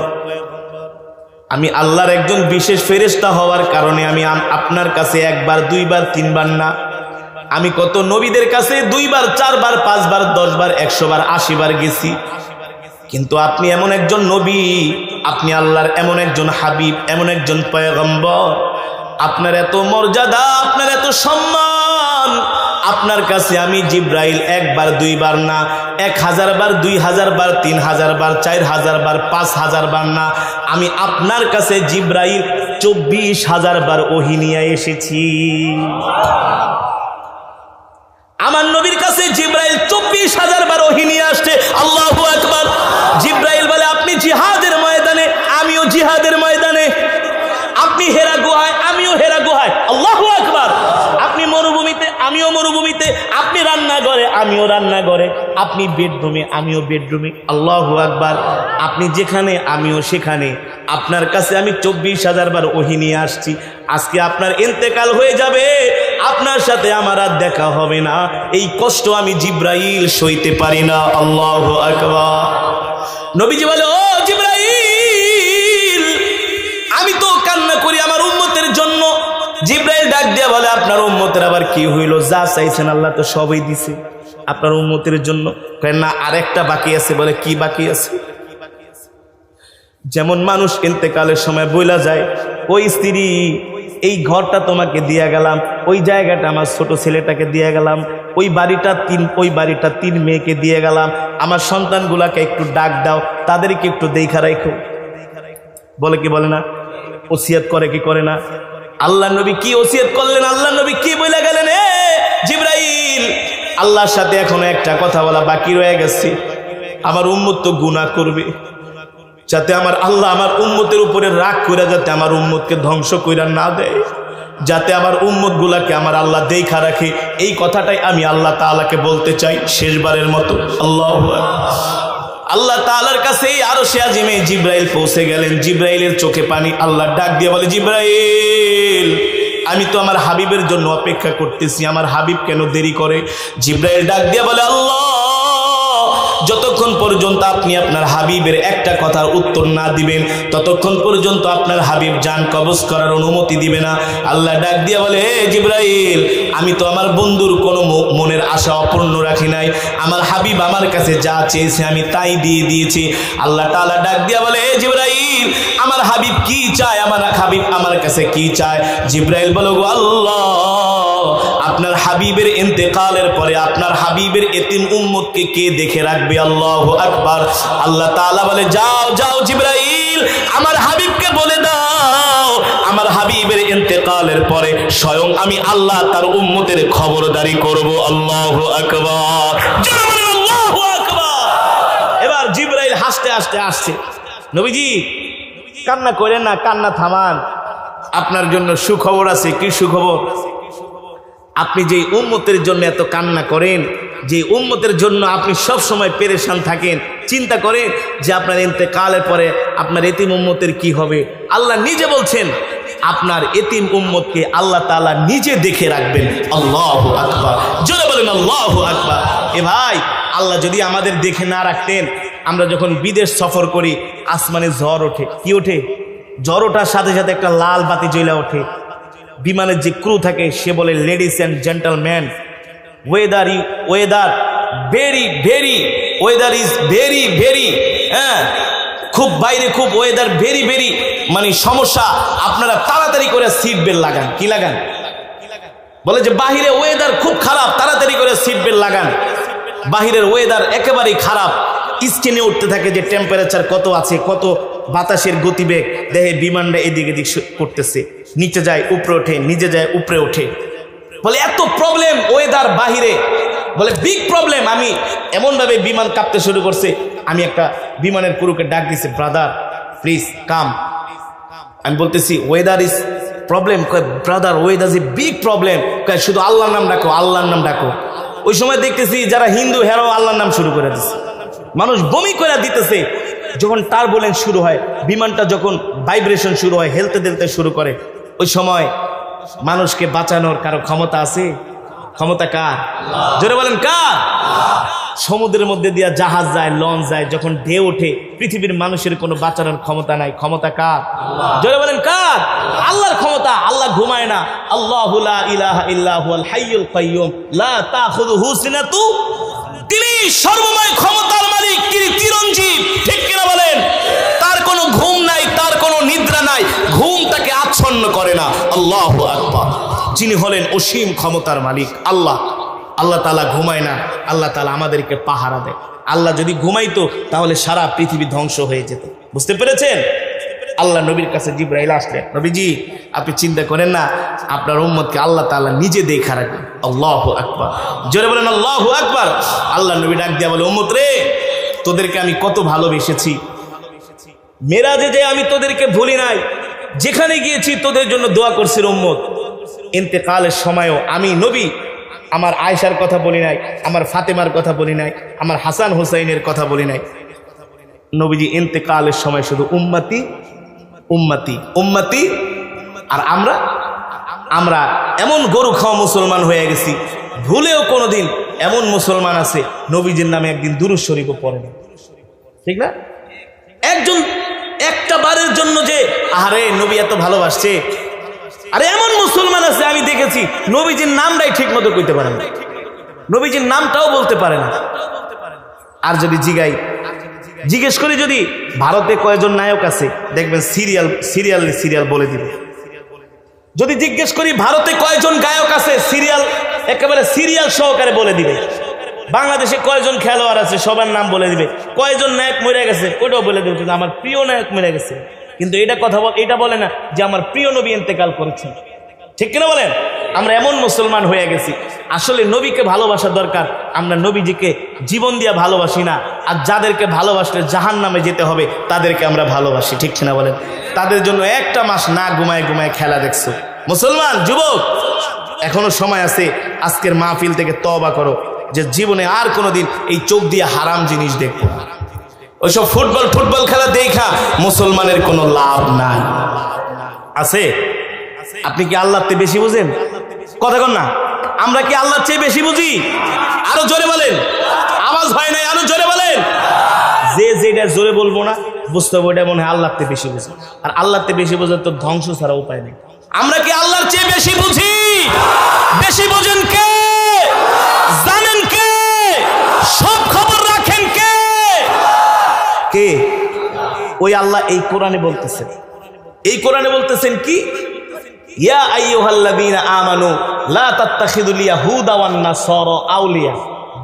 আমি আল্লাহর একজন বিশেষ ফেরেশতা হওয়ার কারণে আমি আপনার কাছে একবার, দুইবার, তিনবার না, আমি কত নবীদের কাছে 2 বার, 4 বার, 5 বার, 10 বার, 100 বার, 80 বার গেছি, কিন্তু আপনি এমন একজন নবী, আপনি আল্লাহর এমন একজন হাবিব, এমন একজন পয়গম্বর, আপনার এত মর্যাদা, আপনার এত সম্মান, আপনার কাছে আমি জিবরাইল 1 বার 2 বার না, 1000 বার, 2000 বার, 3000 বার, 4000 বার, 5000 বার না, আমি আপনার কাছে জিবরাইল 24000 বার ওহী নিয়ে এসেছি। আমার নবীর কাছে জিবরাইল 24000 বার ওহী নিয়ে আসছে। আল্লাহু আকবার। জিবরাইল বলে, আপনি জিহাদের ময়দানে, আমিও জিহাদের ময়দানে, আপনি হেরা গুহায়, আমিও হেরা গুহায়। আল্লাহু আকবার। আপনি মরুভূমিতে, আমিও মরুভূমিতে, আপনি রান্নাঘরে, আমিও রান্নাঘরে, আপনি বেডরুমে, আমিও বেডরুমে। আল্লাহু আকবার। আপনি যেখানে, আমিও সেখানে, আপনার কাছে আমি 24000 বার ওহী নিয়ে আসছি। আজকে আপনার ইন্তেকাল হয়ে যাবে, আপনার সাথে আমার আর দেখা হবে না, এই কষ্ট আমি জিবরাইল সইতে পারি না। আল্লাহু আকবার। নবীজি বলে, ও জিবরাইল, আমি তো কান্না করি আমার উম্মতের জন্য। জিবরাইল ডাক দিয়া বলে, আপনার উম্মতের আবার কি হইল? যা চাইছেন আল্লাহ তো সবই দিছে, আপনার উম্মতের জন্য। না, আরেকটা বাকি আছে। বলে, কি বাকি আছে? যেমন মানুষ ইন্তেকালের সময় বইলা যায়, ওই স্ত্রী এই ঘরটা তোমাকে দিয়া গেলাম, ওই জায়গাটা আমার ছোট ছেলেটাকে দিয়ে গেলাম, ওই বাড়িটা তিন মেয়েকে দিয়ে গেলাম, আমার সন্তানগুলাকে একটু ডাক দাও, তাদেরকে একটু দেখা রাখো। বলে কি বলে না? ওসিয়ত করে কি করে না? আল্লাহ নবী কি ওসিয়ত করলেন? আল্লাহ নবী কি বলে গেলেন? জিবরাইল, আল্লাহর সাথে এখনো একটা কথা বলা বাকি রয়ে গেছে। আমার উম্মত তো গুনাহ করবে, যাতে আমার আল্লাহ আমার উম্মতের উপরে রাগ করে যাতে আমার উম্মতকে ধ্বংস কইরা না দেয়, যাতে আমার উম্মত গুলাকে আমার আল্লাহ দেখা রাখে। এই কথাটাই আমি আল্লাহ তাআলাকে বলতে চাই শেষবারের মতো। আল্লাহ তাআলার কাছে আরশে আজিমে জিবরাইল পৌঁছে গেলেন। জিবরাইলের চোখে পানি। আল্লাহ ডাক দিয়ে বলে, জিবরাইল, আমি তো আমার হাবিবের জন্য অপেক্ষা করতেছি, আমার হাবিব কেন দেরি করে? জিবরাইল ডাক দিয়ে বলে, আল্লাহ, যতক্ষণ পর্যন্ত আপনি আপনার হাবিবের একটা কথার উত্তর না দিবেন ততক্ষণ পর্যন্ত আপনার হাবিব জান কবজ করার অনুমতি দিবে না। আল্লাহ ডাক দিয়ে বলে, হে জিবরাইল, আমি তো আমার বন্ধুর কোনো মনের আশা অপূর্ণ রাখি নাই, আমার হাবিব আমার কাছে যা চেয়েছে আমি তাই দিয়ে দিয়েছি। আল্লাহ তাআলা ডাক দিয়ে বলে, হে জিবরাইল, আমার হাবিব কি চায়? আমার হাবিব আমার কাছে কি চায়? জিবরাইল বলে, গো আল্লাহ, আপনার হাবিবের ইন্তেকালের পরে আপনার হাবিবের এতিম উম্মতকে কে দেখে রাখবে? আল্লাহু আকবার। আল্লাহ তাআলা বলে, যাও যাও জিবরাইল, আমার হাবিবকে বলে দাও আমার হাবিবের ইন্তেকালের পরে স্বয়ং আমি আল্লাহ তার উম্মতের খবরদারি করব। আল্লাহু আকবার, আল্লাহু আকবার। এবার জিবরাইল হাসতে হাসতে আসছে। নবীজি, কান্না করেন না, কান্না থামান, আপনার জন্য সুখবর আছে। কি সুখবর? আপনি যে উম্মতের জন্য এত কান্না করেন, যে উম্মতের জন্য আপনি সব সময় পেরেশান থাকেন, চিন্তা করেন যে আপনার ইন্তেকালের পরে আপনার এতিম উম্মতের কি হবে, আল্লাহ নিজে বলছেন আপনার এতিম উম্মতকে আল্লাহ তাআলা নিজে দেখে রাখবেন। আল্লাহু আকবার, জোরে বলেন আল্লাহু আকবার। এ ভাই, আল্লাহ যদি আমাদের দেখে না রাখতেন, আমরা যখন বিদেশ সফর করি আসমানে ঝড় ওঠে। কি ওঠে? ঝড় ওঠার সাথে সাথে একটা লাল বাতি জ্বলে ওঠে। বিমানের যে ক্রু থাকে সে বলে, ladies and gentleman, weather is very very, হ্যাঁ, খুব বাইরে খুব ওয়েদার ভেরি ভেরি, মানে সমস্যা, আপনারা তাড়াতাড়ি করে সিট বেল্ট লাগান। কি লাগান? বলে যে বাহিরে ওয়েদার খুব খারাপ, তাড়াতাড়ি করে সিট বেল্ট লাগান। বাহিরের ওয়েদার একেবারেই খারাপ, স্ক্রিনে উঠতে থাকে যে টেম্পারেচার কত আছে, কত বাতাসের গতিবেগ, দেখে বিমানটা এদিক এদিক করতেছে, নিচে যায় উপরে ওঠে, নিচে যায় উপরে ওঠে। বলে এত প্রবলেম ওয়েদার বাহিরে, বলে বিগ প্রবলেম। আমি এমনভাবে বিমান কাঁপতে শুরু করছে, আমি একটা বিমানের ক্রুকে ডাক দিছি, ব্রাদার প্লিজ কাম। আমি বলতেছি weather is problem. Brother, weather is big problem. শুধু আল্লাহর নাম ডাকো, আল্লাহর নাম ডাকো। ওই সময় দেখতেছি যারা হিন্দু হেরাও আল্লাহর নাম শুরু করে দিচ্ছে, মানুষ বমি করে দিতেছে। যখন টারবুলেন্স শুরু হয়, বিমানটা যখন ভাইব্রেশন শুরু হয়, হেলতে দেলতে শুরু করে, ওই সময় মানুষকে বাঁচানোর কারো ক্ষমতা আছে? ক্ষমতা কার? জোরে বলেন কার? সমুদ্রের মধ্যে দিয়া জাহাজ যায়, লঞ্চ যায়, যখন ঢেউ ওঠে, পৃথিবীর মানুষের কোনো বাঁচানোর ক্ষমতা নাই। ক্ষমতা কার? জোরে বলেন কার? আল্লাহর ক্ষমতা। আল্লাহ ঘুমায় না। আল্লাহু লা ইলাহা ইল্লা হুয়াল হাইয়ুল কাইয়্যুম লা তাখুযুহু সিনাতু, তিনি সর্বময় ক্ষমতার মালিক, তিনি চিরঞ্জীব। ঠিক কিনা বলেন? তার কোনো ঘুম নাই, তার কোনো নিদ্রা নাই, ঘুম তাকে আচ্ছন্ন করে না। আল্লাহু আকবার। যিনি হলেন অসীম ক্ষমতার মালিক আল্লাহ। আল্লাহ তাআলা ঘুমায় না, আল্লাহ তাআলা আমাদেরকে পাহারা দেয়। আল্লাহ যদি ঘুমাইতো তাহলে সারা পৃথিবী ধ্বংস হয়ে যেত। বুঝতে পেরেছেন? আল্লাহ নবীর কাছে জিবরাইল আসলেন, নবীজি আপনি চিন্তা করেন না, আপনার উম্মতকে আল্লাহ তাআলা নিজে দেখা রাখবেন। আল্লাহু আকবার, জোরে বলেন আল্লাহু আকবার। আল্লাহ নবী ডাক দিয়া বলে, উম্মত রে, তোদেরকে আমি কত ভালোবেসেছি। মেরাজে যে আমি তোদেরকে ভুলি নাই, যেখানে গিয়েছি তোদের জন্য দোয়া করছি। উম্মত, ইন্তেকালের সময়ও আমি নবী আমার আয়েশার কথা বলি নাই, আমার ফাতেমার কথা বলি নাই, আমার হাসান হুসাইনের কথা বলি নাই। নবীজি ইন্তেকালের সময় শুধু উম্মতি উম্মতি উম্মতি। আর আমরা এমন গরু খাওয়া মুসলমান হয়ে গেছি, ভুলেও কোনোদিন এমন মুসলমান আছে নবীজির নামে একদিন দুরূদ শরীফও পড়ে না। ঠিক না? একজন একটা বারের জন্য যে আরে নবী এত ভালোবাসছে, আরে এমন মুসলমান আছে আমি দেখেছি নবীজির নামটাই ঠিক মতো কইতে পারে না, নবীজির নামটাও বলতে পারে না। আর যদি জিগাই জিজ্ঞেস করি যদি ভারতে কয়জন নায়ক আছে, দেখবেন সিরিয়াল বলে দিবে। যদি জিজ্ঞেস করি ভারতে কয়জন গায়ক আছে, একেবারে সিরিয়াল সহকারে বলে দিবে। বাংলাদেশে কয়জন খেলোয়াড় আছে, সবার নাম বলে দিবে। কয়জন নায়ক মরে গেছে, ওইটাও বলে দিবে, আমার প্রিয় নায়ক মরে গেছে। কিন্তু এটা বলে না যে আমার প্রিয় নবী ইন্তেকাল করেছেন। ঠিক কিনা বলেন? আমরা এমন মুসলমান হয়ে গেছি, আসলে নবীকে ভালোবাসা দরকার। আমরা নবীজিকে জীবন দিয়ে ভালোবাসি না। আর যাদেরকে ভালোবাসলে জাহান্নামে যেতে হবে তাদেরকে আমরা ভালোবাসি। ঠিক কিনা বলেন? তাদের জন্য একটা মাস না ঘুমায় খেলা দেখছো। মুসলমান যুবক, এখনো সময় আছে। আজকের মাহফিল থেকে তওবা করো যে জীবনে আর কোনোদিন এই চোখ দিয়ে হারাম জিনিস দেখবো না। ওইসব ফুটবল খেলা দেখা মুসলমানের কোনো লাভ নাই। আছে? আপনি কি আল্লাহর চেয়ে বেশি বুঝেন? কথা কন না। আমরা কি আল্লাহর চেয়ে বেশি বুঝি? আরো জোরে বলেন। আওয়াজ হয় নাই, আরো জোরে বলেন। যেটা জোরে বলবো না বুঝতে হবে ওটা মনে হয় আল্লাহর চেয়ে বেশি বুঝি। আর আল্লাহর চেয়ে বেশি বোঝার তো ধ্বংস ছাড়া উপায় নেই। আমরা কি আল্লাহর চেয়ে বেশি বুঝি? বেশি বোঝেন কে? জানেন কে? সব খবর রাখেন কে? কে? ওই আল্লাহ এই কোরআনে বলতেছেন। এই কোরআনে বলতেছেন কি? ইয়া আইয়ুহাল্লাযীনা আমানু লা তাত্তাখিযুল ইয়াহুদা ওয়ান নাসারা আউলিয়া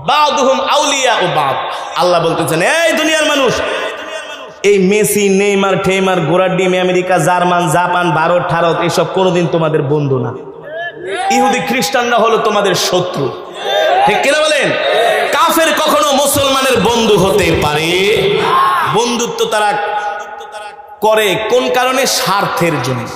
বা'দুহুম আউলিয়াউ বা'দ। আল্লাহ বলতেছেন, এই দুনিয়ার মানুষ, এই মেসি, নেইমার, ঠেইমার, গোরাডিম, আমেরিকা, জার্মান, জাপান, ভারত, ঠারত এসব কোনোদিন তোমাদের বন্ধু না। ইহুদি খ্রিস্টানরা হলো তোমাদের শত্রু। ঠিক কিনা বলেন? কাফের কখনো মুসলমানের বন্ধু হতে পারে? বন্ধুত্ব তারা করে কোন কারণে? স্বার্থের জন্য।